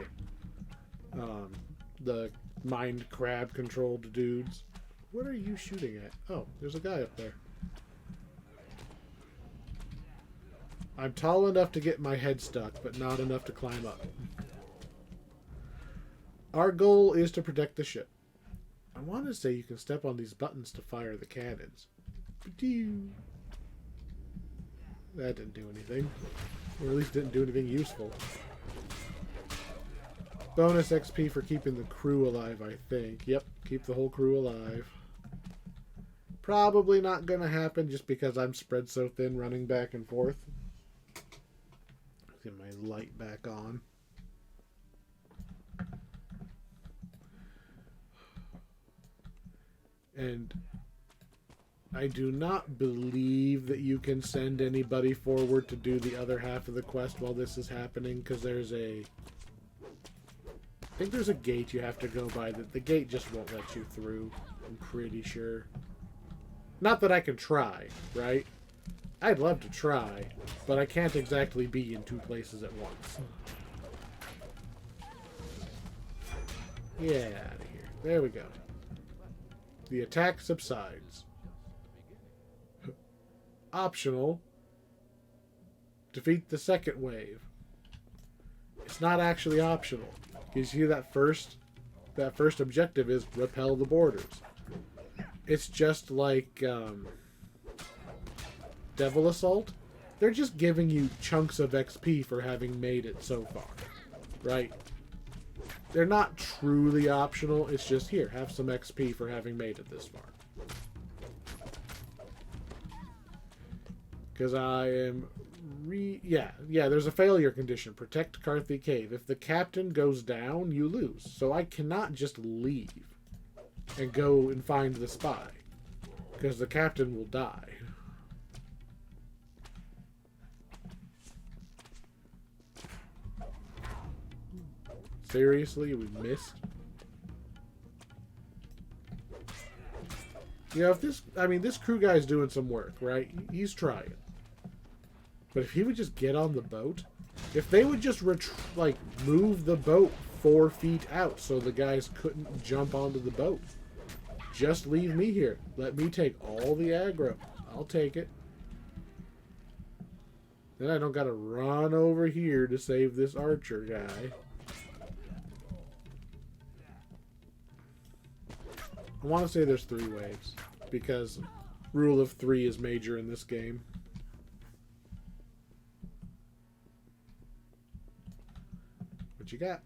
the mind crab controlled dudes. What are you shooting at? Oh, there's a guy up there. I'm tall enough to get my head stuck, but not enough to climb up. Our goal is to protect the ship. I want to say you can step on these buttons to fire the cannons. That didn't do anything. Or at least didn't do anything useful. Bonus XP for keeping the crew alive, I think. Yep, keep the whole crew alive. Probably not going to happen just because I'm spread so thin running back and forth. Get my light back on. And I do not believe that you can send anybody forward to do the other half of the quest while this is happening, because there's a... I think there's a gate you have to go by. The gate just won't let you through, I'm pretty sure. Not that I can try, right? I'd love to try, but I can't exactly be in 2 places at once. Get out of here. There we go. The attack subsides. Optional. Defeat the second wave. It's not actually optional. You see that first objective is repel the borders. It's just like Devil Assault. They're just giving you chunks of XP for having made it so far, right? They're not truly optional. It's just, here, have some XP for having made it this far. Because I am yeah, there's a failure condition. Protect Carthy Cave. If the captain goes down, you lose. So I cannot just leave and go and find the spy, because the captain will die. Seriously, we missed? You know, if this... I mean, this crew guy's doing some work, right? He's trying. But if he would just get on the boat... If they would just, move the boat 4 feet out so the guys couldn't jump onto the boat. Just leave me here. Let me take all the aggro. I'll take it. Then I don't gotta run over here to save this archer guy. I want to say there's 3 waves, because rule of 3 is major in this game. What you got?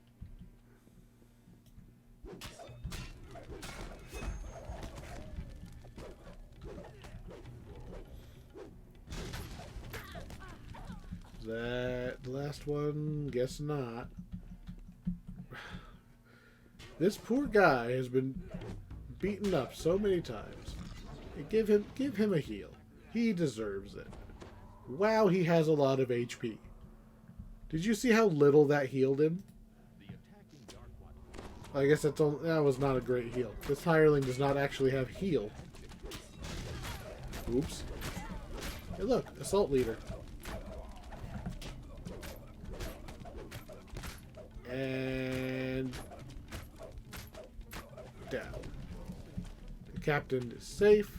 Is that the last one? Guess not. This poor guy has been beaten up so many times. Give him a heal. He deserves it. Wow, he has a lot of HP. Did you see how little that healed him? I guess that was not a great heal. This hireling does not actually have heal. Oops. Hey look, assault leader. And down. The captain is safe.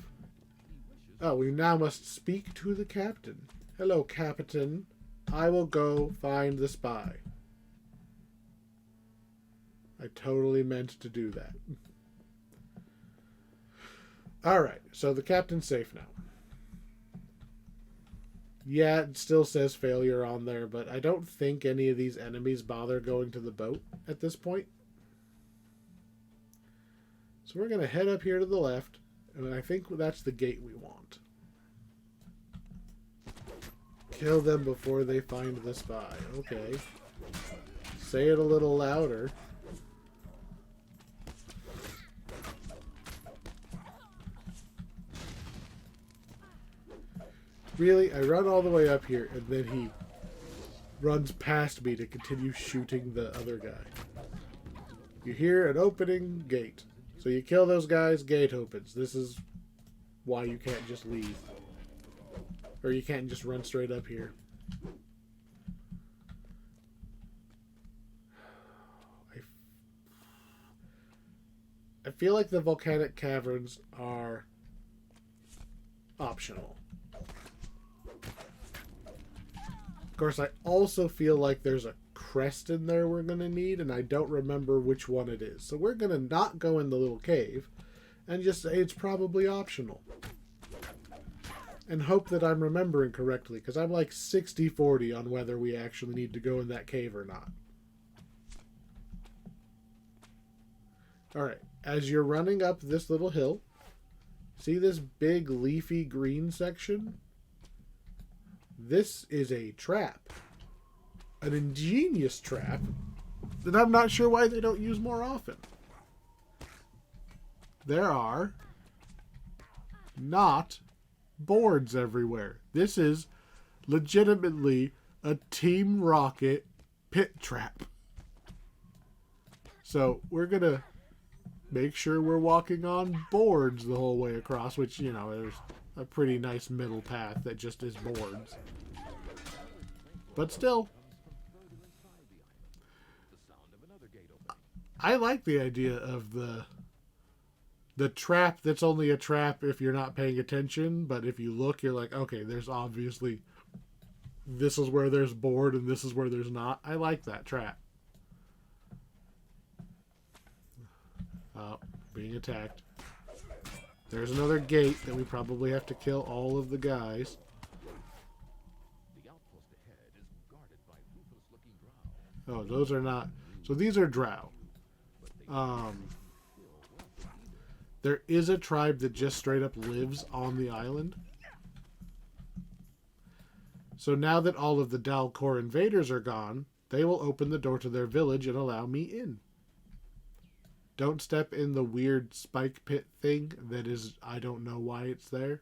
Oh, we now must speak to the captain. Hello, Captain. I will go find the spy. I totally meant to do that. Alright, so the captain's safe now. Yeah, it still says failure on there, but I don't think any of these enemies bother going to the boat at this point. So we're going to head up here to the left, and I think that's the gate we want. Kill them before they find the spy. Okay. Say it a little louder. Really? I run all the way up here, and then he runs past me to continue shooting the other guy. You hear an opening gate. So you kill those guys, gate opens. This is why you can't just leave. Or you can't just run straight up here. I feel like the volcanic caverns are optional. Of course, I also feel like there's a crest in there we're going to need, and I don't remember which one it is. So we're going to not go in the little cave and just say it's probably optional. And hope that I'm remembering correctly, because I'm like 60-40 on whether we actually need to go in that cave or not. Alright, as you're running up this little hill, see this big leafy green section? This is a trap. An ingenious trap that I'm not sure why they don't use more often. There are not boards everywhere. This is legitimately a Team Rocket pit trap. So we're going to make sure we're walking on boards the whole way across, which, you know, there's a pretty nice middle path that just is boards. But still, I like the idea of the trap that's only a trap if you're not paying attention, but if you look, you're like, okay, there's obviously, this is where there's board and this is where there's not. I like that trap. Being attacked. There's another gate that we probably have to kill all of the guys. Oh, those are not. So these are drow. There is a tribe that just straight up lives on the island. So now that all of the Dalcor invaders are gone, they will open the door to their village and allow me in. Don't step in the weird spike pit thing that is, I don't know why it's there.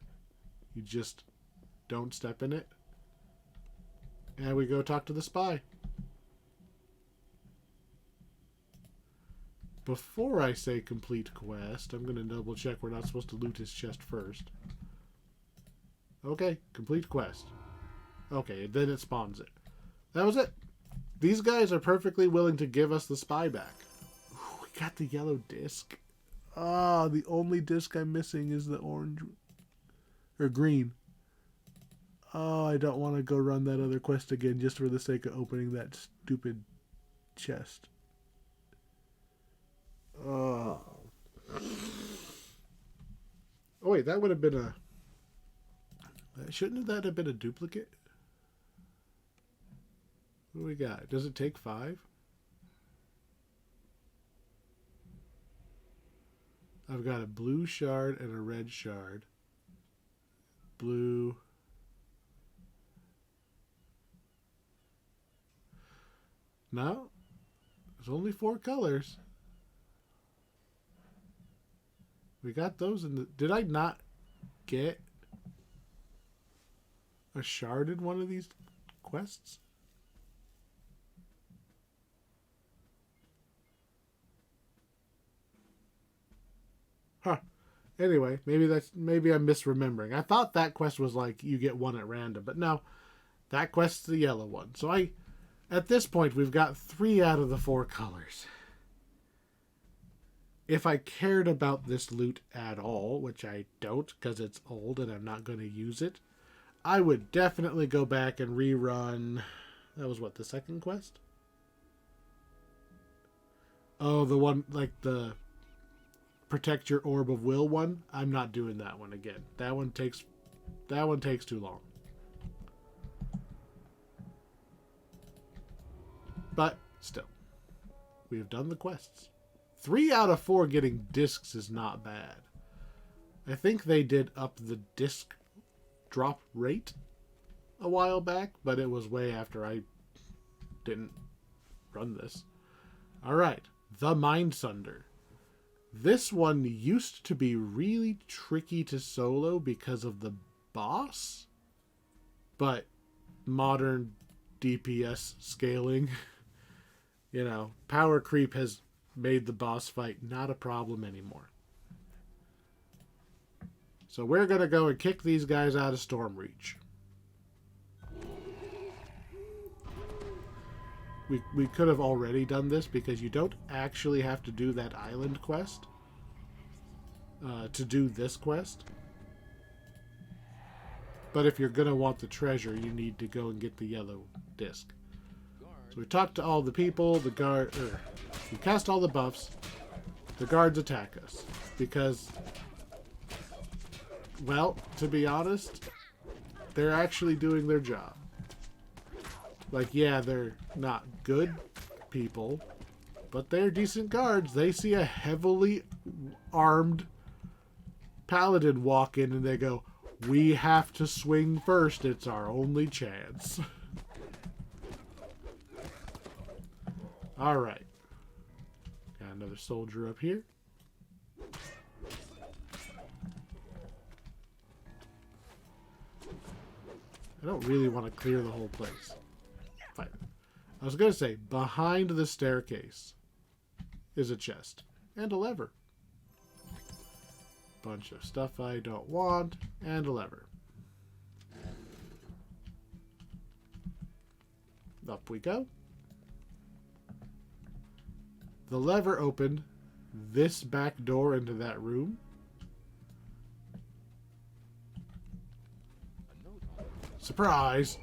You just don't step in it. And we go talk to the spy. Before I say complete quest, I'm going to double check we're not supposed to loot his chest first. Okay, complete quest. Okay, then it spawns it. That was it. These guys are perfectly willing to give us the spy back. Ooh, we got the yellow disc. Ah, the only disc I'm missing is the orange or green. Oh, I don't want to go run that other quest again just for the sake of opening that stupid chest. Oh. Oh wait, that would have been a... Shouldn't that have been a duplicate? What do we got? Does it take 5? I've got a blue shard and a red shard. Blue. No? There's only 4 colors. We got those in the... Did I not get a shard in one of these quests? Huh. Anyway, maybe I'm misremembering. I thought that quest was like you get one at random, but no. That quest's the yellow one. So at this point we've got 3 out of the 4 colors. If I cared about this loot at all, which I don't because it's old and I'm not going to use it, I would definitely go back and rerun. That was what, the second quest? Oh, the one, like the protect your orb of will one. I'm not doing that one again. That one takes too long. But still, we have done the quests. 3 out of 4 getting discs is not bad. I think they did up the disc drop rate a while back, but it was way after I didn't run this. Alright, the Mindsunder. This one used to be really tricky to solo because of the boss, but modern DPS scaling, you know, power creep has made the boss fight not a problem anymore. So we're going to go and kick these guys out of Stormreach. We could have already done this because you don't actually have to do that island quest to do this quest. But if you're going to want the treasure, you need to go and get the yellow disc. So we talked to all the people, we cast all the buffs, the guards attack us. Because, well, to be honest, they're actually doing their job. Like, yeah, they're not good people, but they're decent guards. They see a heavily armed paladin walk in and they go, we have to swing first. It's our only chance. Alright. Got another soldier up here. I don't really want to clear the whole place. Fine. I was going to say, behind the staircase is a chest and a lever. Bunch of stuff I don't want, and a lever. Up we go. The lever opened this back door into that room. Surprise!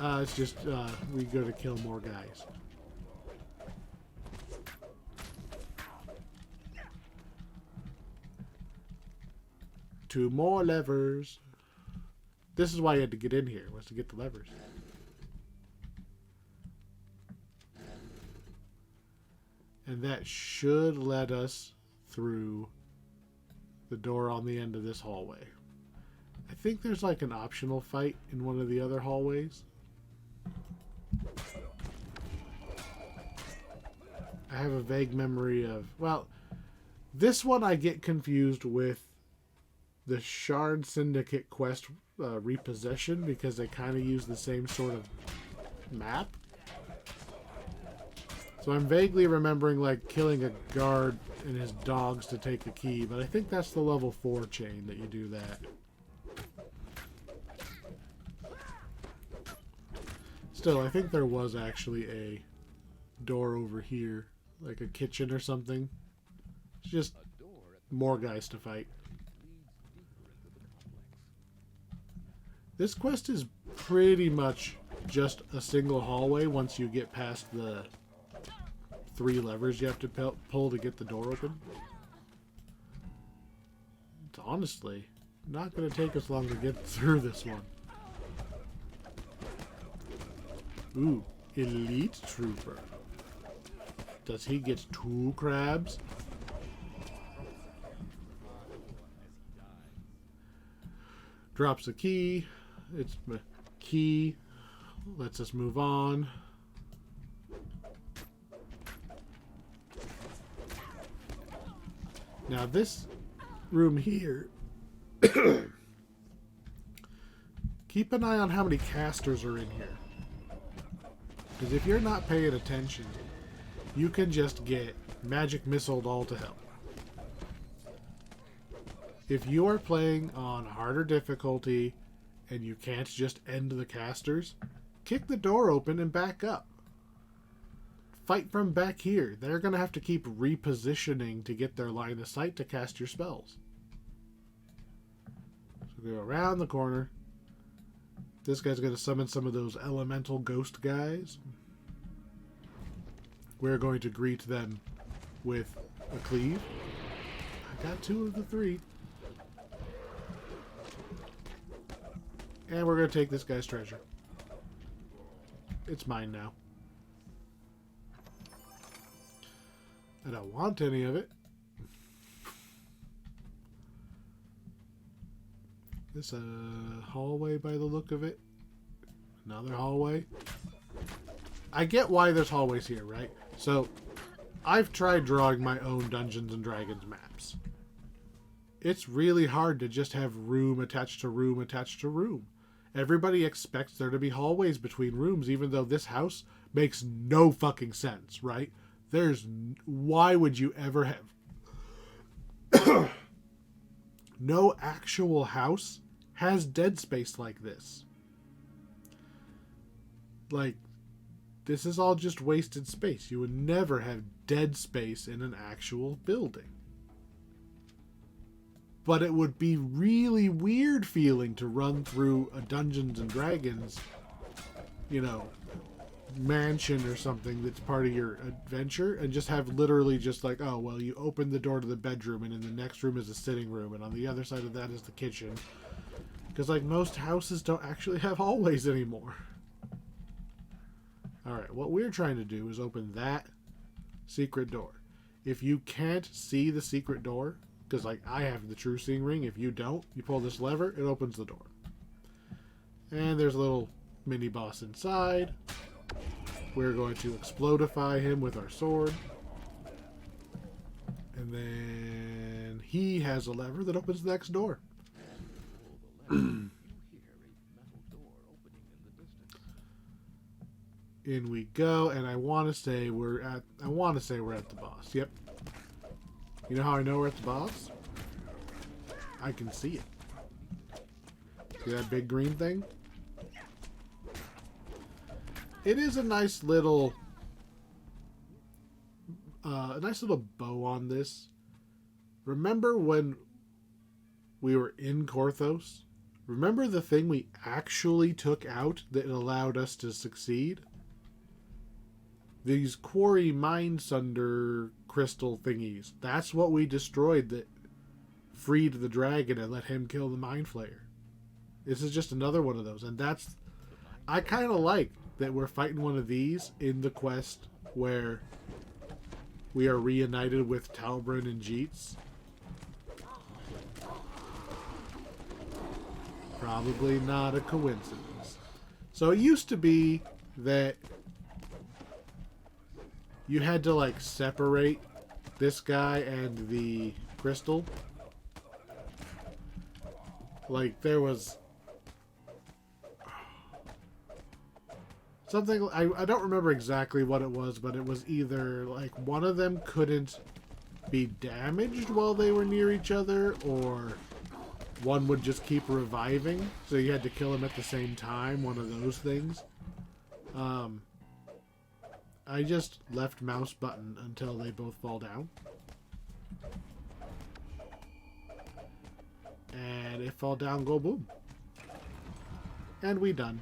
It's just, we go to kill more guys. Two more levers. This is why you had to get in here, was to get the levers. And that should let us through the door on the end of this hallway. I think there's like an optional fight in one of the other hallways. I have a vague memory of... Well, this one I get confused with the Shard Syndicate quest Repossession because they kind of use the same sort of map. So I'm vaguely remembering like killing a guard and his dogs to take the key, but I think that's the level 4 chain that you do that. Still, I think there was actually a door over here, like a kitchen or something. It's just more guys to fight. This quest is pretty much just a single hallway once you get past the 3 levers you have to pull to get the door open. It's honestly not going to take us long to get through this one. Ooh, elite trooper. Does he get 2 crabs? Drops a key. It's my key. Lets us move on. Now this room here, keep an eye on how many casters are in here. Because if you're not paying attention, you can just get magic missiled all to hell. If you are playing on harder difficulty and you can't just end the casters, kick the door open and back up. fight from back here. They're going to have to keep repositioning to get their line of sight to cast your spells. So go around the corner. This guy's going to summon some of those elemental ghost guys. We're going to greet them with a cleave. I got 2 of the 3. And we're going to take this guy's treasure. It's mine now. I don't want any of it. This hallway by the look of it. Another hallway. I get why there's hallways here, right? So, I've tried drawing my own Dungeons and Dragons maps. It's really hard to just have room attached to room attached to room. Everybody expects there to be hallways between rooms, even though this house makes no fucking sense, right? Why would you ever have... No actual house has dead space like this. Like, this is all just wasted space. You would never have dead space in an actual building. But it would be really weird feeling to run through a Dungeons and Dragons, mansion or something that's part of your adventure and just have literally just like, oh, well, you open the door to the bedroom and in the next room is a sitting room and on the other side of that is the kitchen. Because, like, most houses don't actually have hallways anymore. Alright, what we're trying to do is open that secret door. If you can't see the secret door, because, like, I have the true seeing ring, if you don't, you pull this lever, it opens the door. And there's a little mini boss inside. We're going to explodify him with our sword. And then he has a lever that opens the next door. In we go, and I want to say we're at the boss. Yep. You know how I know we're at the boss? I can see it. See that big green thing? It is a nice little bow on this. Remember when we were in Korthos? Remember the thing we actually took out that allowed us to succeed? These quarry mind sunder crystal thingies. That's what we destroyed that freed the dragon and let him kill the mind flayer. This is just another one of those. And I kind of like that we're fighting one of these in the quest where we are reunited with Talbrin and Jeets. Probably not a coincidence. So it used to be that you had to, like, separate this guy and the crystal. Like, there was something, I don't remember exactly what it was, but it was either, like, one of them couldn't be damaged while they were near each other, or one would just keep reviving, so you had to kill him at the same time, one of those things. I just left mouse button until they both fall down. And if fall down, go boom. And we done.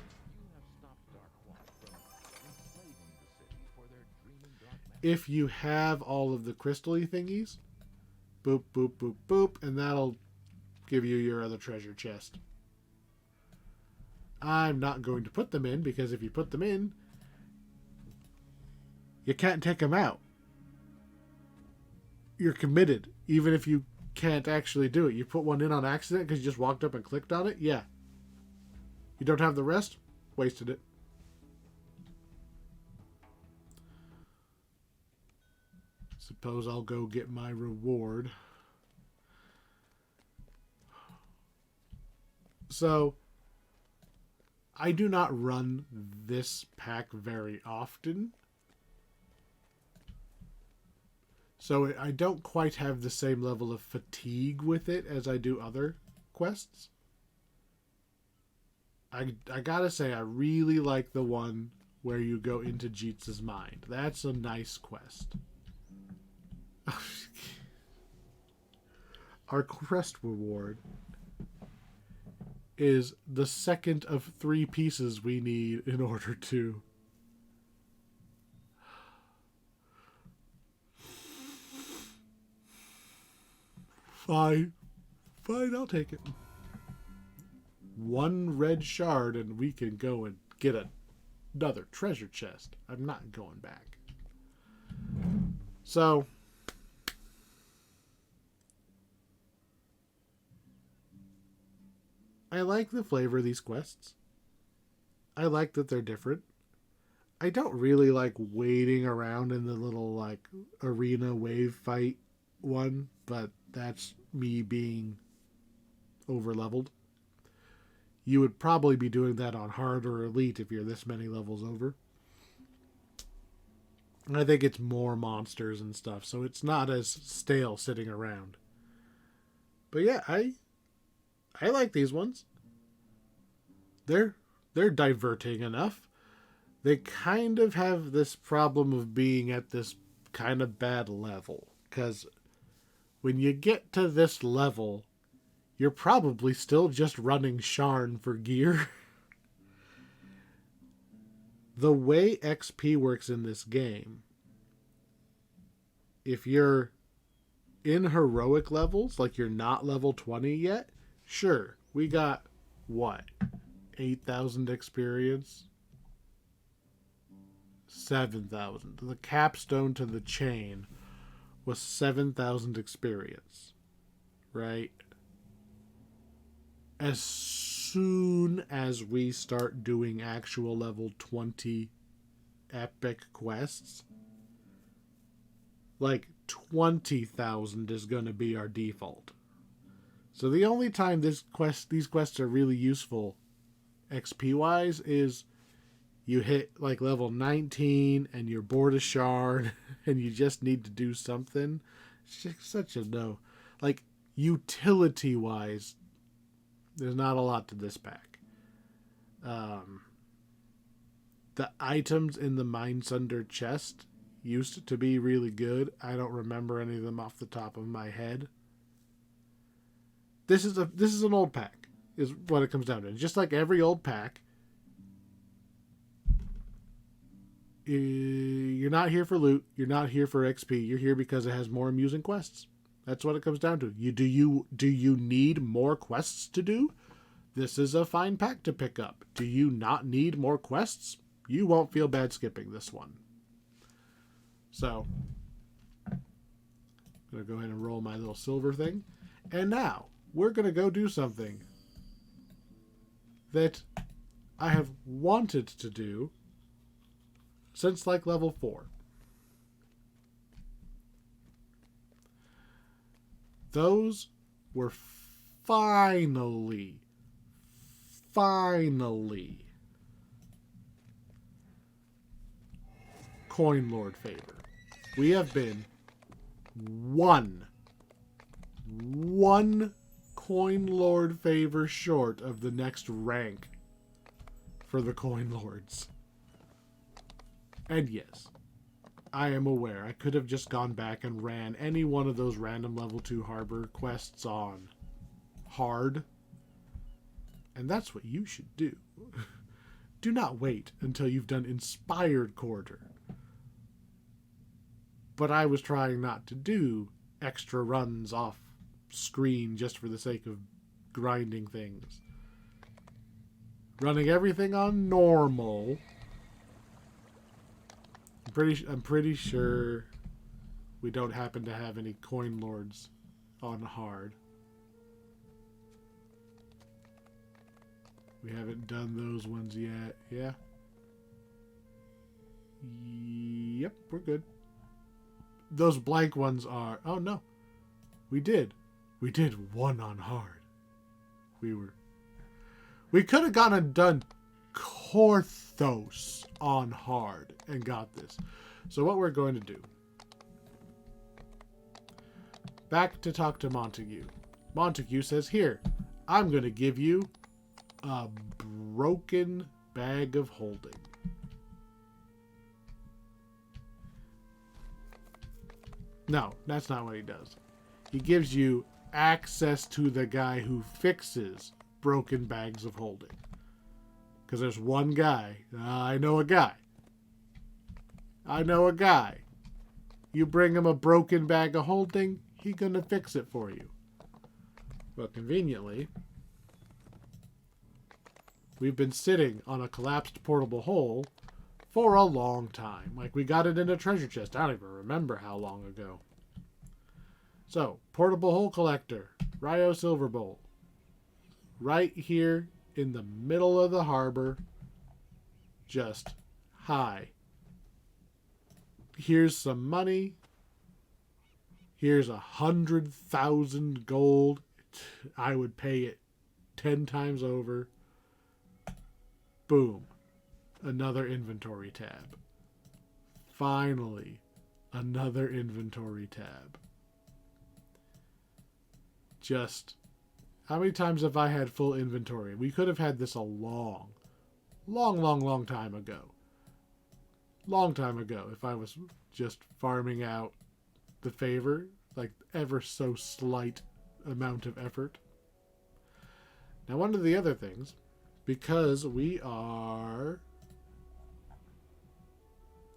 If you have all of the crystal-y thingies, boop, boop, boop, boop, and that'll give you your other treasure chest. I'm not going to put them in, because if you put them in, you can't take them out. You're committed, even if you can't actually do it. You put one in on accident because you just walked up and clicked on it? Yeah. You don't have the rest? Wasted it. Suppose I'll go get my reward. So, I do not run this pack very often. So I don't quite have the same level of fatigue with it as I do other quests. I gotta say, I really like the one where you go into Jeets' mind. That's a nice quest. Our quest reward is the second of 3 pieces we need in order to... Fine, I'll take it. 1 red shard and we can go and get another treasure chest. I'm not going back. So, I like the flavor of these quests. I like that they're different. I don't really like waiting around in the little like arena wave fight one, but that's me being over leveled. You would probably be doing that on hard or elite if you're this many levels over. And I think it's more monsters and stuff, so it's not as stale sitting around. But yeah, I like these ones. They're diverting enough. They kind of have this problem of being at this kind of bad level, because when you get to this level, you're probably still just running Sharn for gear. The way XP works in this game, if you're in heroic levels, like you're not level 20 yet, sure, we got, what, 8,000 experience? 7,000. The capstone to the chain was 7,000 experience, right? As soon as we start doing actual level 20 epic quests, like 20,000 is going to be our default. So the only time these quests are really useful XP wise is you hit like level 19 and you're bored of shard and you just need to do something. It's just such a no. Like utility wise, there's not a lot to this pack. The items in the Mindsunder chest used to be really good. I don't remember any of them off the top of my head. This is an old pack, is what it comes down to. Just like every old pack, you're not here for loot. You're not here for XP. You're here because it has more amusing quests. That's what it comes down to. Do you need more quests to do? This is a fine pack to pick up. Do you not need more quests? You won't feel bad skipping this one. So, I'm going to go ahead and roll my little silver thing. And now, we're going to go do something that I have wanted to do since like level 4. Those were finally Coin Lord favor. We have been one Coin Lord favor short of the next rank for the Coin Lords. And yes, I am aware I could have just gone back and ran any one of those random level 2 harbor quests on hard. And that's what you should do. Do not wait until you've done Inspired Quarter. But I was trying not to do extra runs off screen just for the sake of grinding things. Running everything on normal. I'm pretty sure we don't happen to have any Coin Lords on hard. We haven't done those ones yet. Yeah. Yep, we're good. Those blank ones are... Oh, no. We did. We did one on hard. We could have gone and done Korthos on hard and got this. So what we're going to do... Back to talk to Montague. Montague says, here, I'm going to give you a broken bag of holding. No, that's not what he does. He gives you access to the guy who fixes broken bags of holding. Because there's one guy. I know a guy. You bring him a broken bag of holding, he gonna fix it for you. But conveniently, we've been sitting on a collapsed portable hole for a long time. Like, we got it in a treasure chest. I don't even remember how long ago. So, portable hole collector, Ryo Silverbolt. Right here in the middle of the harbor. Just, hi. Here's some money. Here's 100,000 gold. I would pay it 10 times over. Boom. Another inventory tab. Finally, another inventory tab. Just, how many times have I had full inventory? We could have had this a long time ago. Long time ago, if I was just farming out the favor, like ever so slight amount of effort. Now, one of the other things, because we are,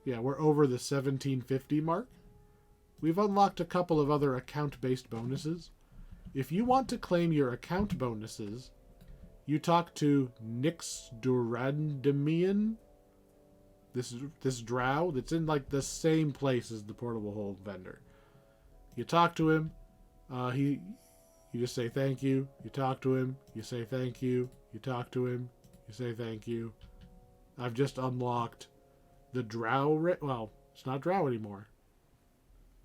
we're over the 1750 mark, we've unlocked a couple of other account-based bonuses. If you want to claim your account bonuses, you talk to Nyx Durandamian. This drow that's in like the same place as the portable hold vendor. You talk to him, you just say thank you. You talk to him, you say thank you. You talk to him, you say thank you. I've just unlocked the drow. Well, it's not drow anymore.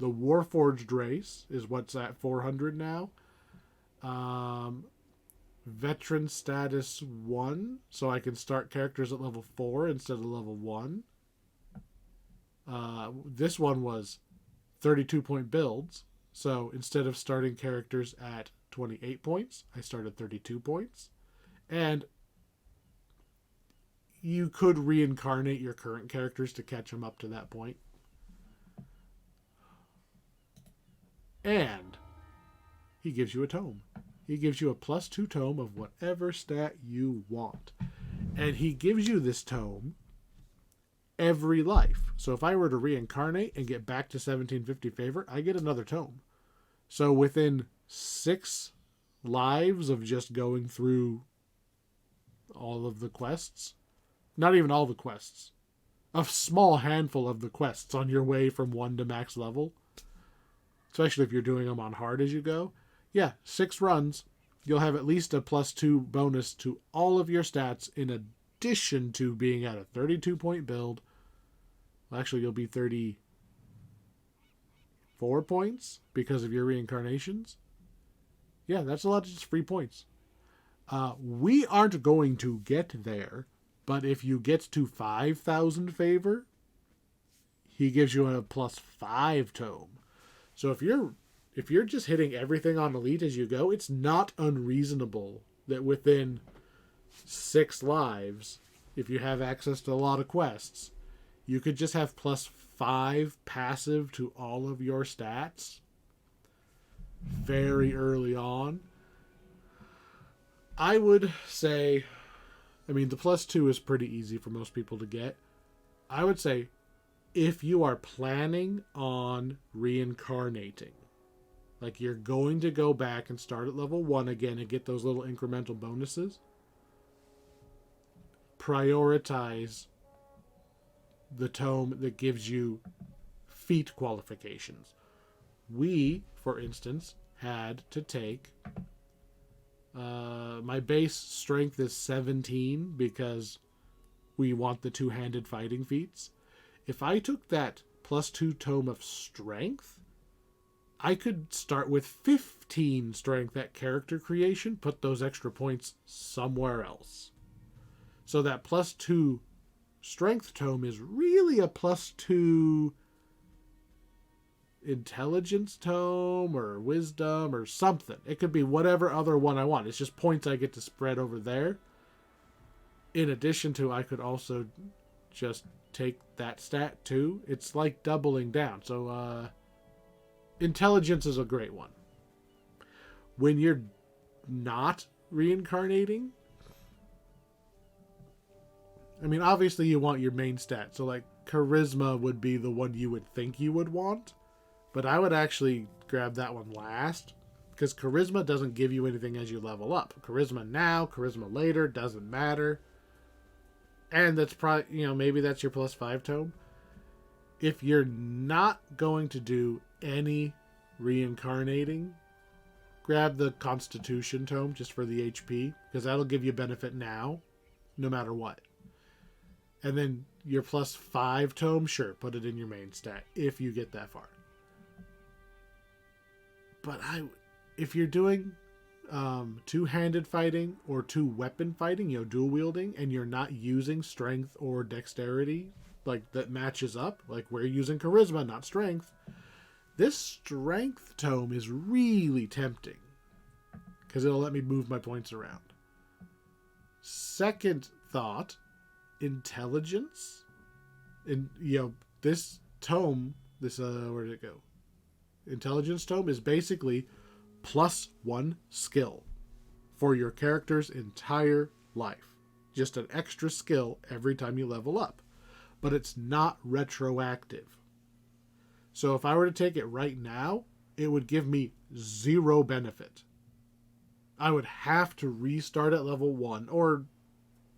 The Warforged race is what's at 400 now. Veteran status 1, so I can start characters at level 4 instead of level 1. This one was 32-point builds, so instead of starting characters at 28 points, I started 32 points. And you could reincarnate your current characters to catch them up to that point. And he gives you a tome. He gives you a +2 tome of whatever stat you want. And he gives you this tome every life. So if I were to reincarnate and get back to 1750 favor, I get another tome. So within 6 lives of just going through all of the quests, not even all the quests, a small handful of the quests on your way from 1 to max level, especially if you're doing them on hard as you go, 6 runs, you'll have at least a +2 bonus to all of your stats in addition to being at a 32-point build. Well, actually, you'll be 34 points because of your reincarnations. Yeah, that's a lot of just free points. We aren't going to get there, but if you get to 5,000 favor, he gives you a +5 tome. So if you're just hitting everything on Elite as you go, it's not unreasonable that within 6 lives, if you have access to a lot of quests, you could just have +5 passive to all of your stats very early on. I would say, the +2 is pretty easy for most people to get. I would say, if you are planning on reincarnating, like you're going to go back and start at level 1 again and get those little incremental bonuses, prioritize the tome that gives you feat qualifications. We, for instance, had to take my base strength is 17 because we want the two-handed fighting feats. If I took that +2 tome of strength, I could start with 15 strength at character creation, put those extra points somewhere else. So that +2 strength tome is really a +2 intelligence tome or wisdom or something. It could be whatever other one I want. It's just points I get to spread over there. In addition to, I could also just take that stat too. It's like doubling down. So Intelligence is a great one. When you're not reincarnating, I mean, obviously you want your main stat. So, like, charisma would be the one you would think you would want. But I would actually grab that one last. Because charisma doesn't give you anything as you level up. Charisma now, charisma later, doesn't matter. And that's probably, maybe that's your +5 tome. If you're not going to do any reincarnating, grab the Constitution tome just for the HP. Because that'll give you benefit now, no matter what. And then your +5 tome, sure, put it in your main stat if you get that far. But if you're doing two-handed fighting or two-weapon fighting, dual wielding, and you're not using strength or dexterity, like that matches up, like we're using charisma, not strength, this strength tome is really tempting because it'll let me move my points around. Second thought, intelligence. And this tome, where did it go? Intelligence tome is basically +1 skill for your character's entire life. Just an extra skill every time you level up. But it's not retroactive. So if I were to take it right now, it would give me 0 benefit. I would have to restart at level 1 or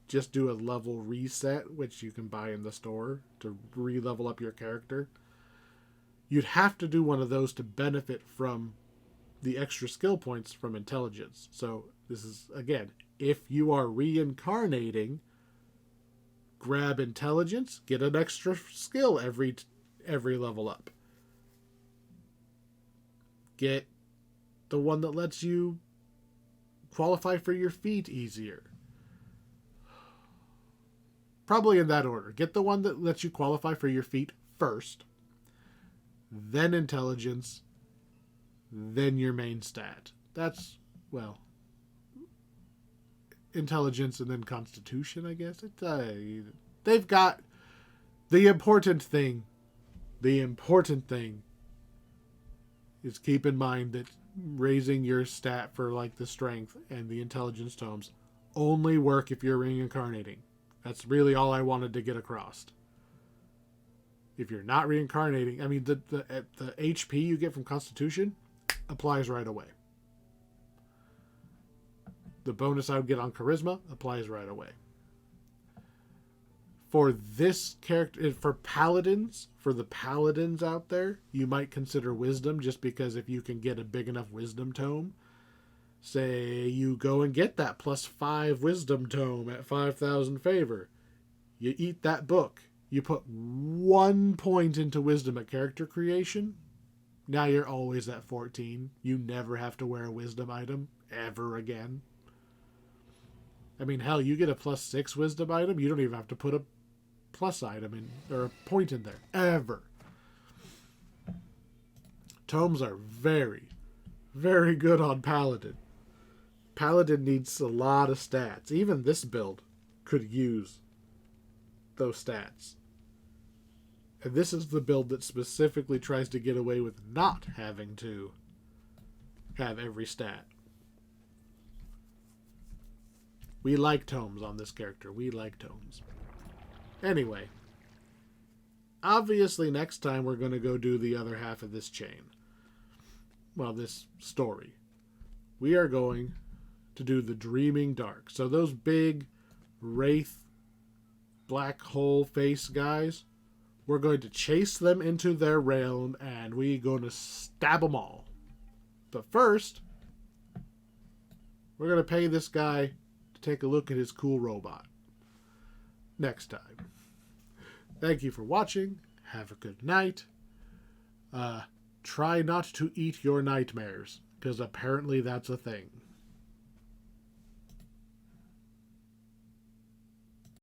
just do a level reset, which you can buy in the store to re-level up your character. You'd have to do one of those to benefit from the extra skill points from intelligence. So this is, again, if you are reincarnating, grab intelligence, get an extra skill every level up. Get the one that lets you qualify for your feat easier. Probably in that order. Get the one that lets you qualify for your feat first, then intelligence, then your main stat. That's, intelligence and then constitution, I guess. They've got the important thing is keep in mind that raising your stat for like the strength and the intelligence tomes only work if you're reincarnating. That's really all I wanted to get across. If you're not reincarnating, I mean, the HP you get from Constitution applies right away. The bonus I would get on Charisma applies right away. For this character, for the Paladins out there, you might consider Wisdom, just because if you can get a big enough Wisdom tome, say you go and get that +5 Wisdom tome at 5,000 favor, you eat that book, you put 1 point into Wisdom at character creation, now you're always at 14. You never have to wear a Wisdom item ever again. I mean, hell, you get a +6 Wisdom item, you don't even have to put a plus item in, or a point in there, ever. Tomes are very, very good on Paladin. Paladin needs a lot of stats. Even this build could use those stats. And this is the build that specifically tries to get away with not having to have every stat. We like tomes on this character. We like tomes. Anyway, obviously next time we're going to go do the other half of this chain. Well, this story. We are going to do the Dreaming Dark. So those big wraith black hole face guys, we're going to chase them into their realm and we're going to stab them all. But first, we're going to pay this guy to take a look at his cool robot. Next time. Thank you for watching. Have a good night. Try not to eat your nightmares, because apparently that's a thing.